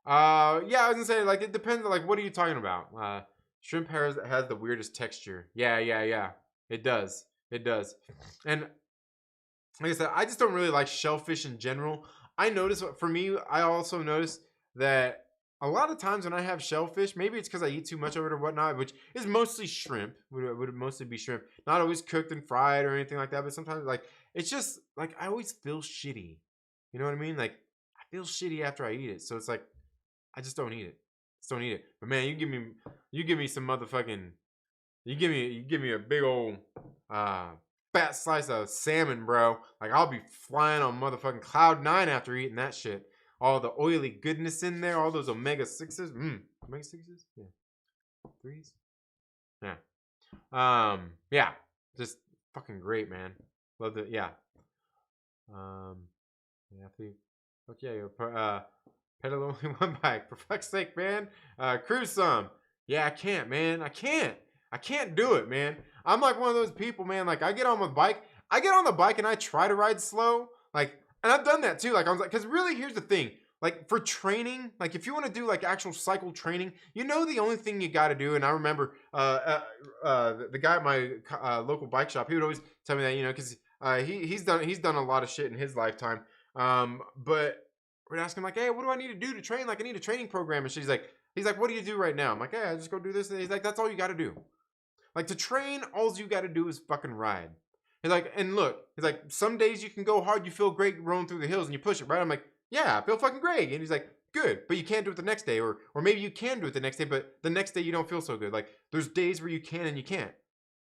Yeah, I was gonna say like it depends. Like, what are you talking about? Shrimp has the weirdest texture. Yeah. It does. And like I said, I just don't really like shellfish in general. I also notice that a lot of times when I have shellfish, maybe it's because I eat too much of it or whatnot, which is mostly shrimp. Would mostly be shrimp, not always cooked and fried or anything like that. But sometimes, like, it's just like I always feel shitty. You know what I mean? Like I feel shitty after I eat it, so it's like I just don't eat it. But man, you give me some motherfucking, you give me a big old fat slice of salmon, bro. Like I'll be flying on motherfucking cloud 9 after eating that shit. All the oily goodness in there, all those omega 6s. Omega 6s? Yeah. 3s? Yeah. Yeah. Just fucking great, man. Love it. Yeah. Yeah, fuck yeah. Pedal only one bike. For fuck's sake, man. Cruise some. Yeah, I can't, man. I can't do it, man. I'm like one of those people, man. Like I get on my bike. I get on the bike and I try to ride slow. Like, and I've done that too. Like I was like, because really, here's the thing. Like for training, like if you want to do like actual cycle training, you know the only thing you got to do. And I remember the guy at my local bike shop, he would always tell me that, you know, because he's done a lot of shit in his lifetime. But we'd ask him like, hey, what do I need to do to train? Like I need a training program. And he's like, what do you do right now? I'm like, hey, I just go do this. And he's like, that's all you got to do. Like to train, all you got to do is fucking ride. He's like, and look, he's like, some days you can go hard, you feel great rolling through the hills and you push it, right? I'm like, yeah, I feel fucking great. And he's like, good, but you can't do it the next day. Or maybe you can do it the next day, but the next day you don't feel so good. Like there's days where you can and you can't.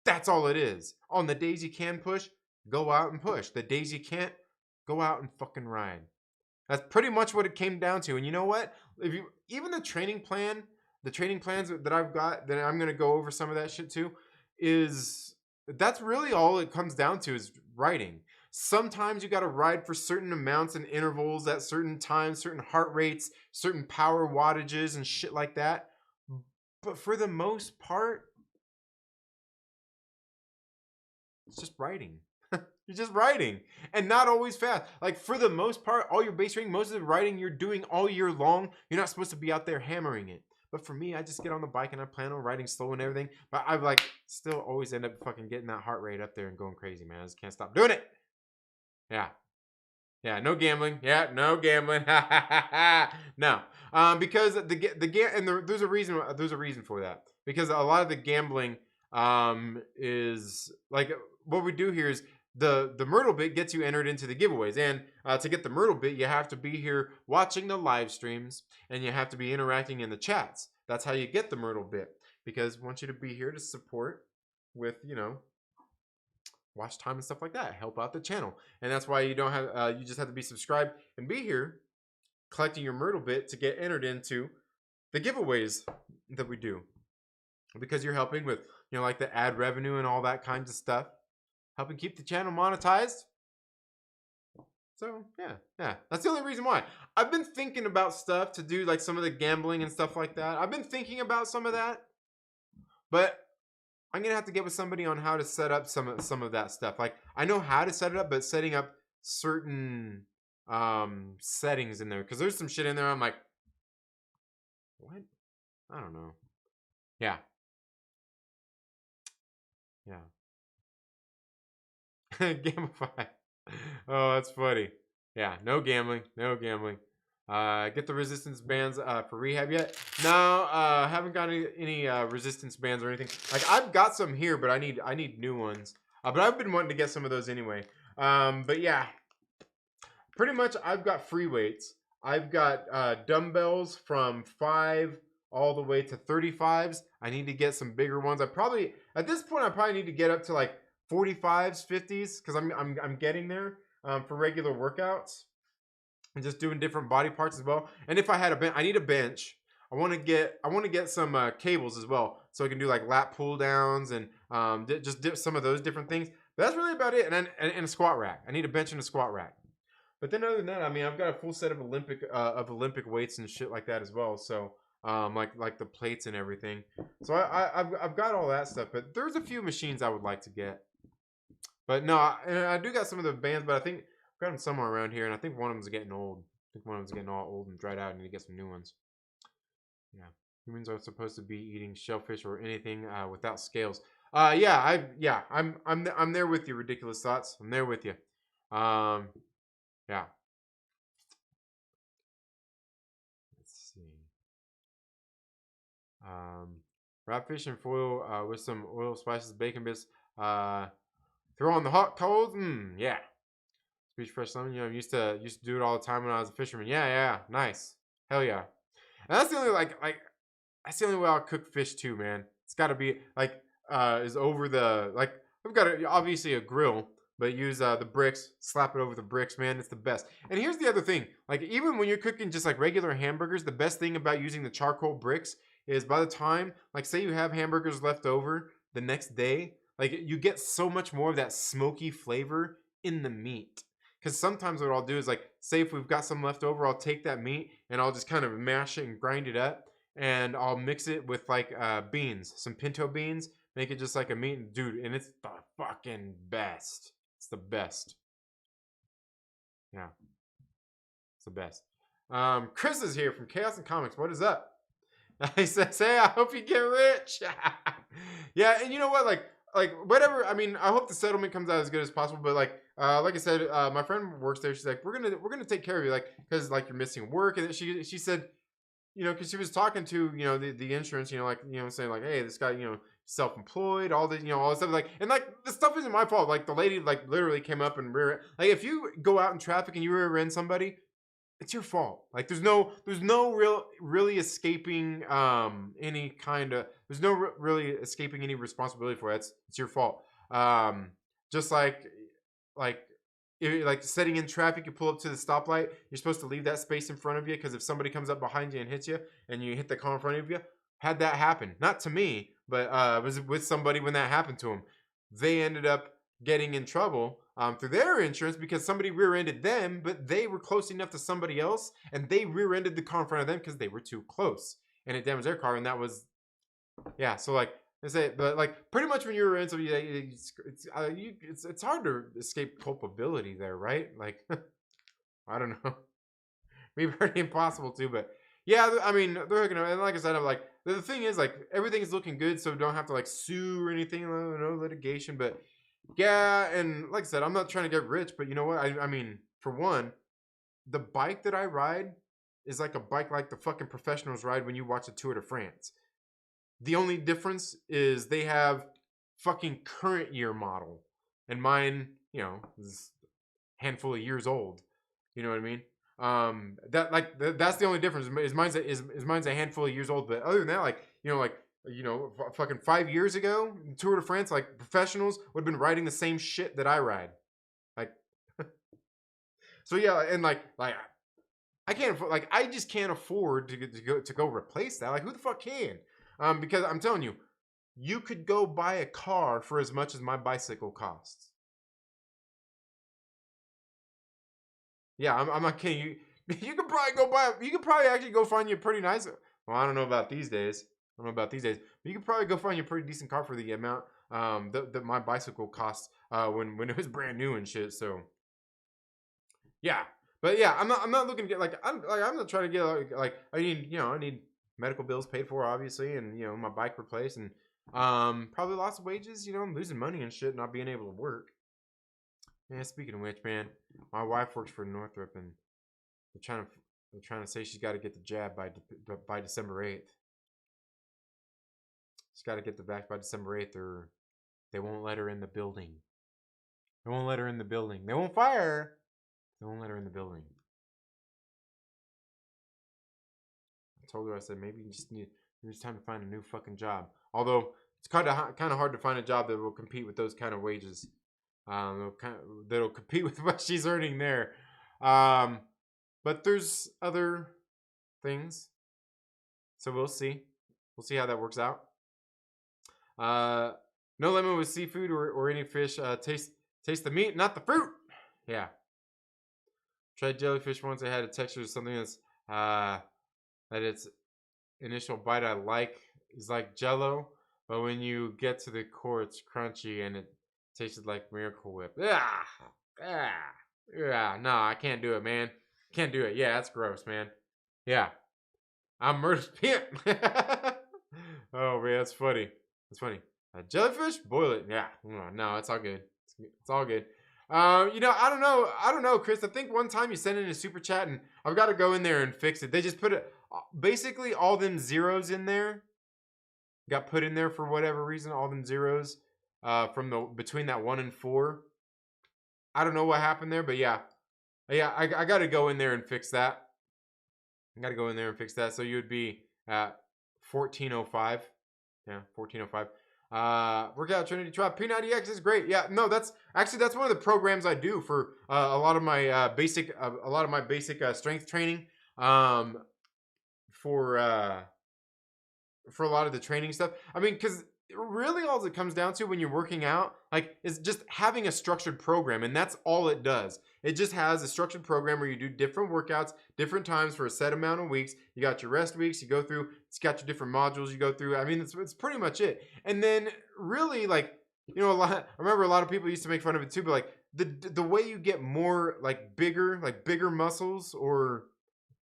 That's all it is. On the days you can push, go out and push. The days you can't, go out and fucking ride. That's pretty much what it came down to. And you know what? If you even the training plans that I've got, that I'm gonna go over some of that shit too, is that's really all it comes down to is riding. Sometimes you gotta ride for certain amounts and intervals at certain times, certain heart rates, certain power wattages and shit like that. But for the most part, it's just riding. You're just riding and not always fast. Like for the most part, all your base training, most of the riding you're doing all year long, you're not supposed to be out there hammering it. But for me, I just get on the bike and I plan on riding slow and everything. But I like still always end up fucking getting that heart rate up there and going crazy, man. I just can't stop doing it. Yeah. Yeah, no gambling. Yeah, no gambling. No. Because there's a reason for that. Because a lot of the gambling is like what we do here is the Myrtle bit gets you entered into the giveaways, and to get the Myrtle bit, you have to be here watching the live streams, and you have to be interacting in the chats. That's how you get the Myrtle bit, because I want you to be here to support with, you know, watch time and stuff like that, help out the channel, and that's why you don't have you just have to be subscribed and be here collecting your Myrtle bit to get entered into the giveaways that we do, because you're helping with, you know, like the ad revenue and all that kinds of stuff, helping keep the channel monetized. So yeah, that's the only reason why. I've been thinking about stuff to do, like some of the gambling and stuff like that. I've been thinking about some of that, but I'm gonna have to get with somebody on how to set up some of that stuff. Like I know how to set it up, but setting up certain settings in there, because there's some shit in there I'm like, what? I don't know. Yeah. Gamify. Oh, that's funny. Yeah, no gambling. Get the resistance bands for rehab yet? No, haven't got any resistance bands or anything. Like I've got some here, but I need new ones. But I've been wanting to get some of those anyway. But yeah, pretty much I've got free weights. I've got dumbbells from 5 all the way to 35s. I need to get some bigger ones. At this point I probably need to get up to like 45s, 50s, because I'm getting there for regular workouts and just doing different body parts as well. And if I had a bench, I need a bench. I want to get some cables as well, so I can do like lat pull downs and just some of those different things. But that's really about it. And a squat rack. I need a bench and a squat rack. But then other than that, I mean, I've got a full set of Olympic weights and shit like that as well. So like the plates and everything. So I've got all that stuff. But there's a few machines I would like to get. But no, I do got some of the bands, but I think I've got them somewhere around here, and I think one of them's getting old. I think one of them's getting all old and dried out. I need to get some new ones. Yeah, humans are supposed to be eating shellfish or anything without scales. I'm there with you. Ridiculous thoughts. I'm there with you. Yeah. Let's see. Wrap fish in foil with some oil, spices, bacon bits. Throw on the hot coals. Yeah. Speech fresh lemon. You know, I used to do it all the time when I was a fisherman. Yeah. Nice. Hell yeah. And that's the only that's the only way I'll cook fish too, man. It's got to be like is over the I've got obviously a grill, but use the bricks, slap it over the bricks, man. It's the best. And here's the other thing. Like even when you're cooking just like regular hamburgers, the best thing about using the charcoal bricks is by the time, like say you have hamburgers left over the next day, like you get so much more of that smoky flavor in the meat. Because sometimes what I'll do is like, say if we've got some left over, I'll take that meat and I'll just kind of mash it and grind it up, and I'll mix it with like beans, some pinto beans, make it just like a meat, dude, and it's the fucking best. It's the best. Yeah, it's the best. Chris is here from Chaos and Comics. What is up? He says, "Hey, I hope you get rich." Yeah, and you know what? Like whatever. I mean, I hope the settlement comes out as good as possible. But like I said, my friend works there. She's like, we're gonna take care of you, like, because like you're missing work. And she said, you know, because she was talking to, you know, the insurance, you know, like, you know, saying like, hey, this guy, you know, self-employed, all the, you know, all this stuff, like, and like this stuff isn't my fault. Like the lady like literally came up and like, if you go out in traffic and you rear-end somebody, it's your fault. Like there's no really escaping any kind of, there's no really escaping any responsibility for it. It's your fault. Just like like setting in traffic, you pull up to the stoplight, you're supposed to leave that space in front of you, because if somebody comes up behind you and hits you and you hit the car in front of you. Had that happen, not to me, but it was with somebody. When that happened to them, they ended up getting in trouble through their insurance because somebody rear-ended them, but they were close enough to somebody else and they rear-ended the car in front of them because they were too close, and it damaged their car. And that was, yeah, so like I say, but like pretty much when you're in, so it's hard to escape culpability there, right? Like I don't know, maybe pretty impossible too, but yeah, I mean, they're hooking up, and like I said, I'm like, the thing is, like, everything is looking good, so don't have to like sue or anything, no litigation. But yeah, and like I said, I'm not trying to get rich, but you know what? I mean, for one, the bike that I ride is like a bike like the fucking professionals ride when you watch a Tour de France. The only difference is they have fucking current year model, and mine, you know, is a handful of years old. You know what I mean? That's the only difference. Is mine's a handful of years old. But other than that, like fucking 5 years ago, Tour de France, like professionals would have been riding the same shit that I ride. Like, so yeah, and like I can't afford, like, I just can't afford to go replace that. Like, who the fuck can? Because I'm telling you, you could go buy a car for as much as my bicycle costs. Yeah, I'm not kidding you. You could probably go buy. You could probably actually go find you a pretty nice. Well, I don't know about these days. I don't know about these days, but you could probably go find you a pretty decent car for the amount that my bicycle cost when it was brand new and shit. So yeah, but yeah, I'm not looking to get I'm not trying to get like I need medical bills paid for, obviously, and you know, my bike replaced, and probably lots of wages. You know, I'm losing money and shit, not being able to work. Yeah, speaking of which, man, my wife works for Northrop, and they're trying to say she's got to get the jab by December 8th. She's got to get the vax by December 8th, or they won't let her in the building. They won't let her in the building. They won't fire her. They won't let her in the building. I told her, I said, maybe it's time to find a new fucking job. Although it's kind of hard to find a job that will compete with those kind of wages. That'll compete with what she's earning there. But there's other things, so we'll see. We'll see how that works out. No lemon with seafood or any fish. Taste the meat, not the fruit. Yeah. Tried jellyfish once. I had a texture of something that's that its initial bite I like is like Jello, but when you get to the core, it's crunchy and it tasted like Miracle Whip. Yeah. No, I can't do it, man. Can't do it. Yeah, that's gross, man. Yeah. I'm Myrtle's pimp. Oh, man, that's funny. That's funny. Jellyfish? Boil it. Yeah. No, it's all good. It's all good. You know, I don't know, Chris. I think one time you sent in a super chat, and I've got to go in there and fix it. They just put it, basically all them zeros in there got put in there for whatever reason. All them zeros from between that 1 and 4. I don't know what happened there, but yeah, I got to go in there and fix that. I got to go in there and fix that. So you would be at 1405. Yeah, 1405. Workout Trinity Tribe. P90X is great. Yeah, no, that's one of the programs I do for a lot of my basic strength training. For a lot of the training stuff. I mean, because really all it comes down to when you're working out, like, is just having a structured program, and that's all it does. It just has a structured program where you do different workouts, different times for a set amount of weeks. You got your rest weeks, you go through, it's got your different modules you go through. I mean, it's pretty much it. And then really, like, you know, I remember a lot of people used to make fun of it too, but like the way you get more like bigger muscles or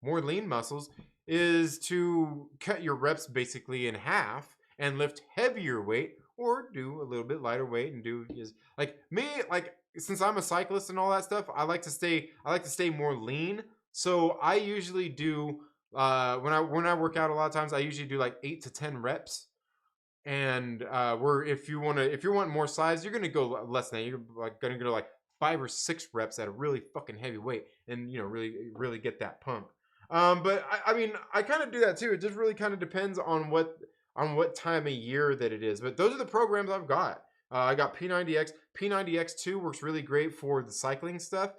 more lean muscles is to cut your reps basically in half and lift heavier weight, or do a little bit lighter weight and do is like me, like, since I'm a cyclist and all that stuff, I like to stay more lean. So I usually do when I work out a lot of times I usually do like 8 to 10 reps. And where if you want more size, you're gonna go less than that. You're like gonna go like 5 or 6 reps at a really fucking heavy weight, and you know, really get that pump. But I mean, I kind of do that too. It just really kind of depends on what time of year that it is. But those are the programs I've got. I got P90X. P90X2 works really great for the cycling stuff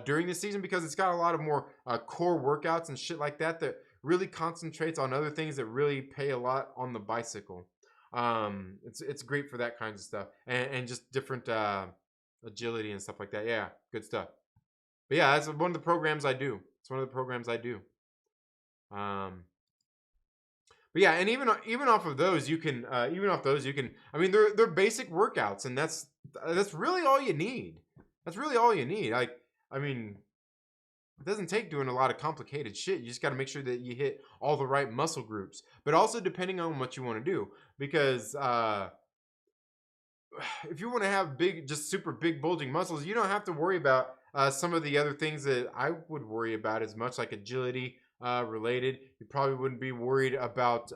during the season, because it's got a lot of more core workouts and shit like that that really concentrates on other things that really pay a lot on the bicycle. It's great for that kind of stuff, and just different agility and stuff like that. Yeah, good stuff. But yeah, that's one of the programs I do. It's one of the programs I do. But yeah, and even off of those, you can I mean, they're basic workouts, and that's really all you need. That's really all you need. Like, I mean, it doesn't take doing a lot of complicated shit. You just got to make sure that you hit all the right muscle groups, but also depending on what you want to do, because if you want to have just super big bulging muscles, you don't have to worry about some of the other things that I would worry about as much, like agility related. You probably wouldn't be worried about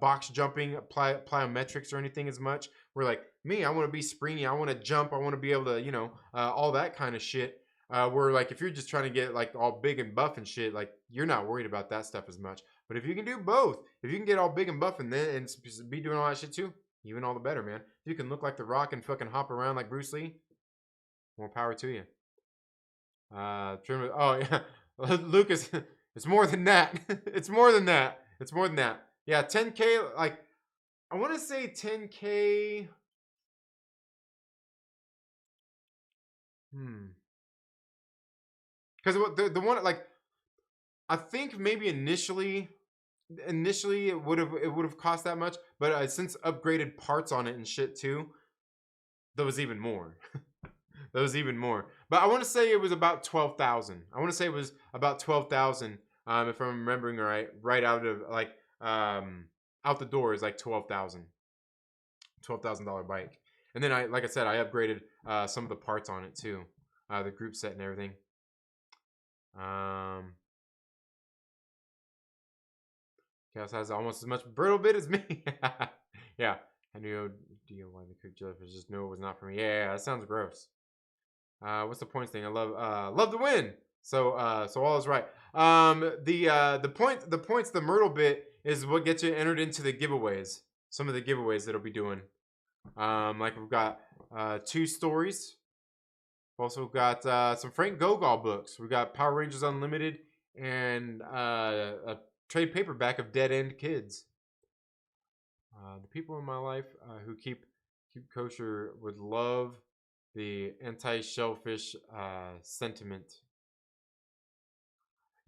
box jumping, plyometrics, or anything as much. Where like me, I want to be springy, I want to jump, I want to be able to, you know, all that kind of shit. Where like if you're just trying to get like all big and buff and shit, like you're not worried about that stuff as much. But if you can do both, if you can get all big and buff and then be doing all that shit too, even all the better, man. If you can look like The Rock and fucking hop around like Bruce Lee, more power to you. Oh yeah, Lucas, it's more than that. It's more than that. It's more than that. Yeah, 10K. Like, I want to say 10K. Because the one, like, I think maybe initially it would have cost that much, but since upgraded parts on it and shit too, there was even more. There was even more. But I want to say it was about 12,000. I want to say it was about 12,000. If I'm remembering right out of like out the door is like 12,000. $12,000 bike. And then like I said, I upgraded some of the parts on it too, the group set and everything. Chaos has almost as much brittle bit as me. Yeah, I knew why the cooked jellyfish. Just knew it was not for me. Yeah, that sounds gross. What's the points thing? I love the win. So all is right. The points, the Myrtle bit is what gets you entered into the giveaways. Some of the giveaways that I'll be doing. Like we've got 2 stories. We've also got some Frank Gogol books. We got Power Rangers Unlimited and a trade paperback of Dead End Kids. The people in my life who keep kosher would love the anti-shellfish sentiment.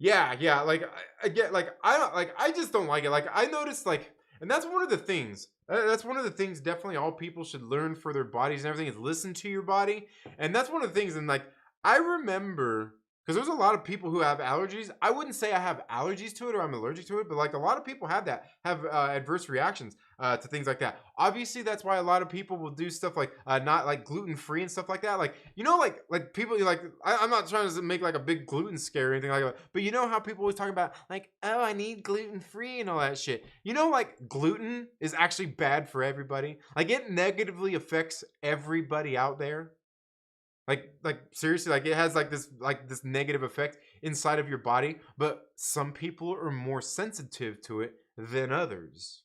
Yeah, like I get, like I just don't like it. Like I noticed, like, and that's one of the things. That's one of the things definitely all people should learn for their bodies and everything, is listen to your body. And that's one of the things. And like I remember, because there's a lot of people who have allergies. I wouldn't say I have allergies to it or I'm allergic to it, but like a lot of people have adverse reactions to things like that. Obviously, that's why a lot of people will do stuff like not like gluten free and stuff like that. Like, you know, like people like I'm not trying to make like a big gluten scare or anything like that, but you know how people always talk about like, oh, I need gluten free and all that shit. You know, like gluten is actually bad for everybody. Like it negatively affects everybody out there. Like seriously, like it has like this negative effect inside of your body, but some people are more sensitive to it than others.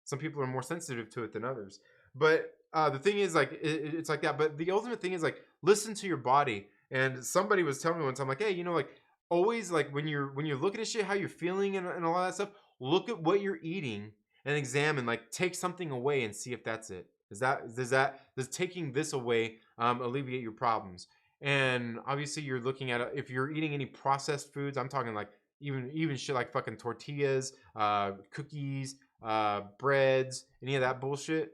Some people are more sensitive to it than others. But the thing is, like, it's like that. But the ultimate thing is, like, listen to your body. And somebody was telling me once, I'm like, hey, you know, like, always, like, when you're looking at shit, how you're feeling and all that stuff, look at what you're eating and examine, like take something away and see if that's it. Does taking this away alleviate your problems? And obviously you're looking at if you're eating any processed foods. I'm talking like even shit like fucking tortillas, cookies, breads, any of that bullshit.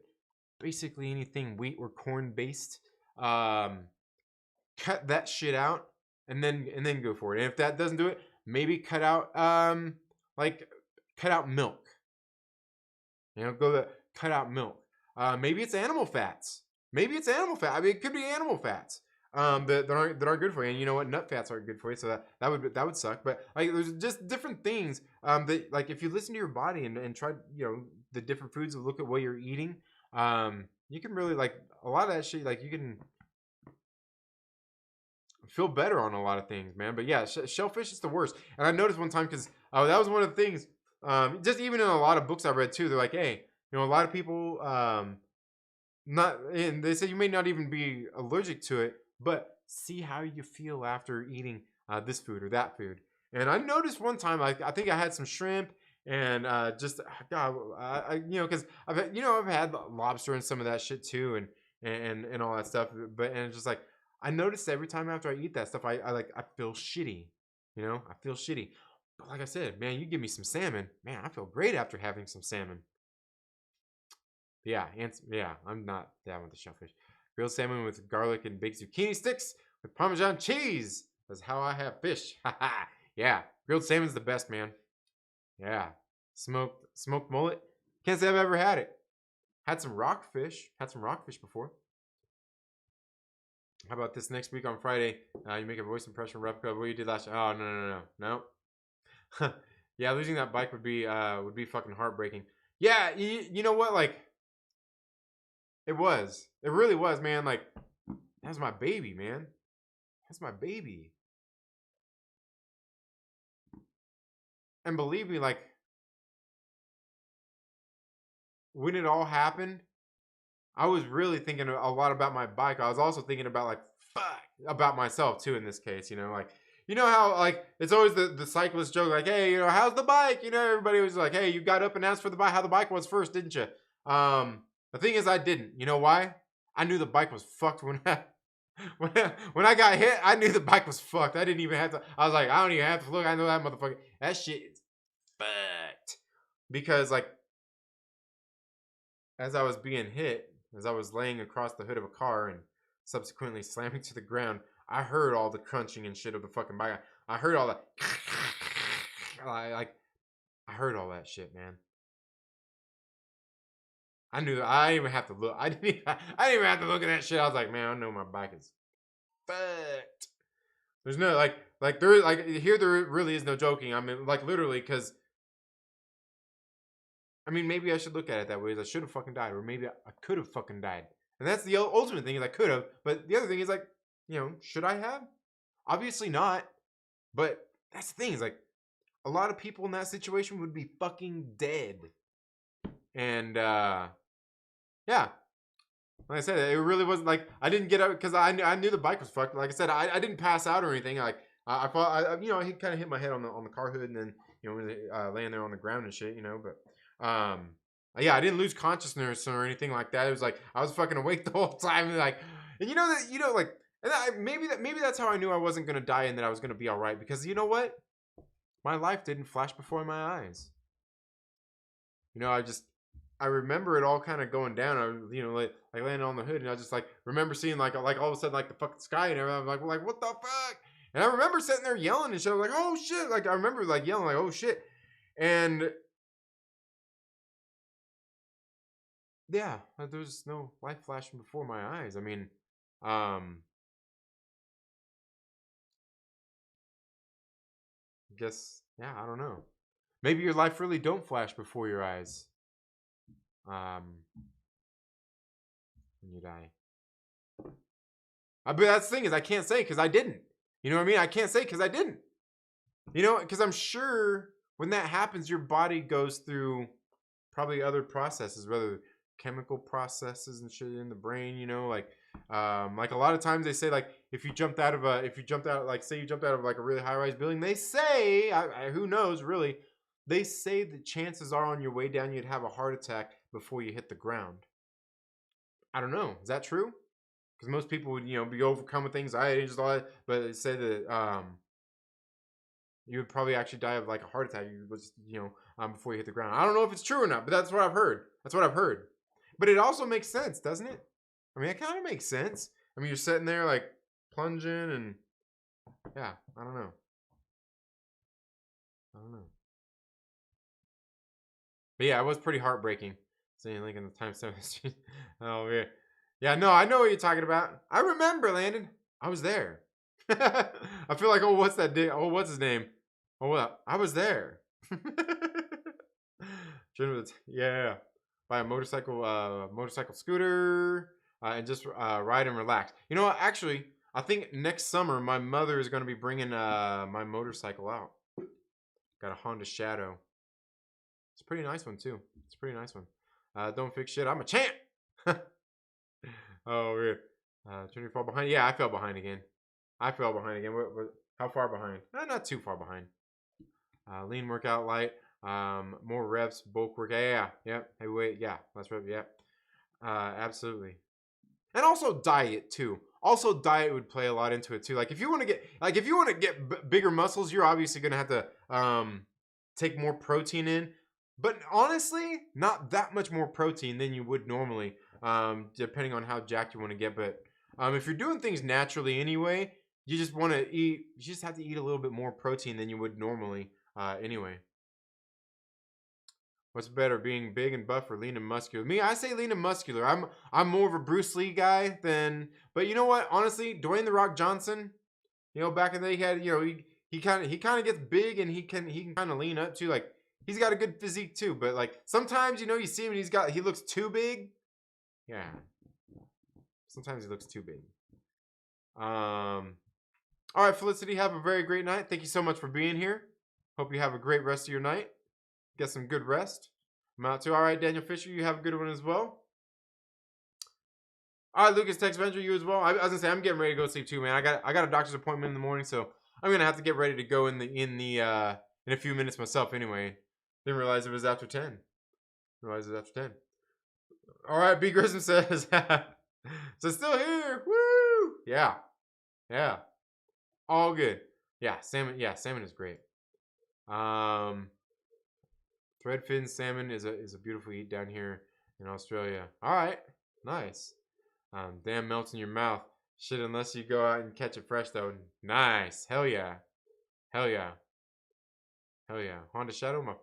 Basically anything wheat or corn based. Cut that shit out and then go for it. And if that doesn't do it, maybe cut out milk. Cut out milk. Maybe it's animal fats. Maybe it's animal fat. I mean, it could be animal fats that aren't good for you. And you know what? Nut fats aren't good for you, so that would suck. But like, there's just different things that, like, if you listen to your body and try, the different foods and look at what you're eating, you can really, like, a lot of that shit, like, you can feel better on a lot of things, man. But yeah, shellfish is the worst. And I noticed one time, because that was one of the things, just even in a lot of books I read too, they're like, hey, a lot of people, and they say you may not even be allergic to it, but see how you feel after eating this food or that food. And I noticed one time, I think I had some shrimp and because I've had lobster and some of that shit too, and all that stuff. But it's just like, I noticed every time after I eat that stuff, I feel shitty. I feel shitty. But like I said, man, you give me some salmon, man, I feel great after having some salmon. Yeah, I'm not down with the shellfish. Grilled salmon with garlic and baked zucchini sticks with Parmesan cheese. That's how I have fish. Yeah, grilled salmon's the best, man. Yeah, smoked mullet. Can't say I've ever had it. Had some rockfish before. How about this next week on Friday? You make a voice impression replica of what you did last year. Oh, no. Yeah, losing that bike would be fucking heartbreaking. Yeah, you know what? Like, it really was, man. Like, that's my baby, man. That's my baby. And believe me, like, when it all happened, I was really thinking a lot about my bike. I was also thinking about, like, about myself too in this case, like, how, like, it's always the cyclist joke, like, hey, how's the bike? Everybody was like, hey, you got up and asked for the bike, how the bike was first, didn't you? The thing is, I didn't. You know why? I knew the bike was fucked when I got hit. I knew the bike was fucked. I didn't even have to. I was like, I don't even have to look. I know that motherfucker. That shit is fucked. Because, like, as I was being hit, as I was laying across the hood of a car and subsequently slamming to the ground, I heard all the crunching and shit of the fucking bike. I heard all that. I heard all that shit, man. I knew. I didn't even have to look. I didn't even have to look at that shit. I was like, man, I know my bike is fucked. There's no there really is no joking. I mean, like, literally, because I mean, maybe I should look at it that way. As I should have fucking died, or maybe I could have fucking died. And that's the ultimate thing, is I could have. But the other thing is, like, should I have? Obviously not. But that's the thing, is like, a lot of people in that situation would be fucking dead. And yeah, like I said, it really wasn't like I didn't get out because I knew the bike was fucked. Like I said, I didn't pass out or anything. Like I thought, he kind of hit my head on the car hood, and then laying there on the ground and shit. But yeah, I didn't lose consciousness or anything like that. It was like I was fucking awake the whole time, and like, and like, and maybe that's how I knew I wasn't gonna die and that I was gonna be all right, because you know what, my life didn't flash before my eyes. I remember it all kind of going down. I, like landing on the hood, and I just like remember seeing like all of a sudden, like, the fucking sky and everything. I'm like, what the fuck? And I remember sitting there yelling and shit. I was like, oh shit! Like, I remember like yelling like, oh shit! And yeah, there was no light flashing before my eyes. I mean, I guess, yeah, I don't know. Maybe your life really don't flash before your eyes. When you die. But that's the thing, is I can't say because I didn't. You know what I mean? I can't say because I didn't. Because I'm sure when that happens, your body goes through probably other processes, whether chemical processes and shit in the brain. Like a lot of times they say, like, if you jumped out, like, say you jumped out of like a really high rise building, they say, who knows really, they say the chances are on your way down you'd have a heart attack before you hit the ground. I don't know. Is that true? Because most people would, be overcome with anxiety and just all that. But they say that you would probably actually die of like a heart attack. Before you hit the ground. I don't know if it's true or not, but that's what I've heard. But it also makes sense, doesn't it? I mean, it kind of makes sense. I mean, you're sitting there like plunging and yeah, I don't know. But yeah, it was pretty heartbreaking. Seeing Lincoln the time 7 Street. Oh man. Yeah, no, I know what you're talking about. I remember, Landon. I was there. I feel like, what's his name? I was there. Yeah. Buy a motorcycle scooter, and just ride and relax. You know what? Actually, I think next summer my mother is going to be bringing my motorcycle out. Got a Honda Shadow. It's a pretty nice one too. Don't fix shit. I'm a champ. Oh weird. Trying to fall behind. Yeah, I fell behind again. How far behind? Not too far behind. Lean workout light. More reps, bulk work. Yeah. Heavyweight. Yeah. Less rep. Yeah. Absolutely. And also diet too. Diet would play a lot into it too. Like if you want to get bigger muscles, you're obviously gonna have to take more protein in. But honestly, not that much more protein than you would normally, depending on how jacked you want to get. But if you're doing things naturally anyway, you just have to eat a little bit more protein than you would normally anyway. What's better, being big and buff or lean and muscular? Me, I say lean and muscular. I'm more of a Bruce Lee guy but you know what? Honestly, Dwayne "The Rock" Johnson, back in the day, he had, he kind of gets big and he can kind of lean up too. Like he's got a good physique too, but like sometimes, you see him and he looks too big. Yeah. Sometimes he looks too big. All right, Felicity, have a very great night. Thank you so much for being here. Hope you have a great rest of your night. Get some good rest. I'm out too. All right, Daniel Fisher, you have a good one as well. All right, Lucas Texvenger, you as well. I was gonna say I'm getting ready to go sleep too, man. I got a doctor's appointment in the morning, so I'm gonna have to get ready to go in a few minutes myself anyway. Didn't realize it was after 10. All right, B. Grissom says, so still here. Woo! Yeah. All good. Yeah, salmon is great. Threadfin salmon is a beautiful eat down here in Australia. All right, nice. Damn, melts in your mouth. Shit, unless you go out and catch it fresh though. Nice. Hell yeah. Honda Shadow, my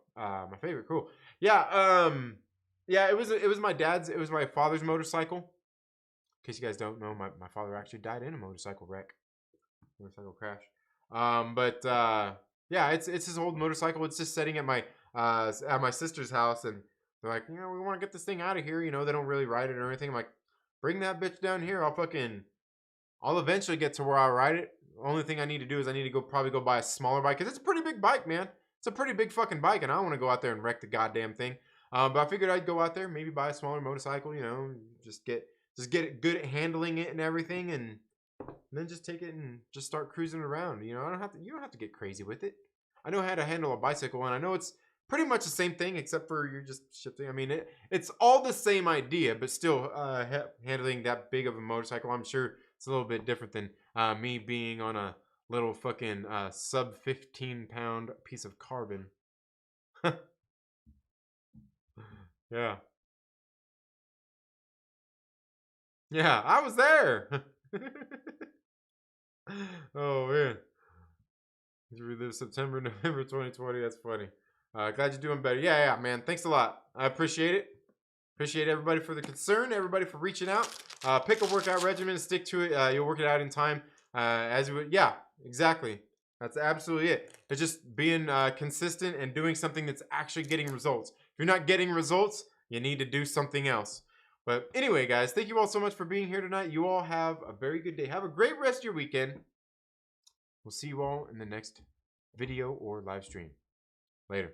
favorite. Cool. Yeah. Yeah. It was my father's motorcycle. In case you guys don't know, my father actually died in a motorcycle crash. Yeah, it's his old motorcycle. It's just sitting at my sister's house, and they're like, we want to get this thing out of here. They don't really ride it or anything. I'm like, bring that bitch down here. I'll eventually get to where I ride it. The only thing I need to do is I need to probably go buy a smaller bike, because it's a pretty big bike, man. It's a pretty big fucking bike, and I don't want to go out there and wreck the goddamn thing. But I figured I'd go out there, maybe buy a smaller motorcycle, just get it good at handling it and everything, and then just take it and just start cruising around. You don't have to get crazy with it. I know how to handle a bicycle, and I know it's pretty much the same thing, except for you're just shifting. I mean, it's all the same idea, but still handling that big of a motorcycle, I'm sure it's a little bit different than me being on a little fucking sub 15-pound piece of carbon. Yeah. Yeah, I was there. Oh man. You relive September, November 2020. That's funny. Glad you're doing better. Yeah, man. Thanks a lot. I appreciate it. Appreciate everybody for the concern, everybody for reaching out. Pick a workout regimen and stick to it. You'll work it out in time. Yeah, exactly. That's absolutely it. It's just being consistent and doing something that's actually getting results. If you're not getting results, you need to do something else. But anyway, guys, thank you all so much for being here tonight. You all have a very good day. Have a great rest of your weekend. We'll see you all in the next video or live stream. Later.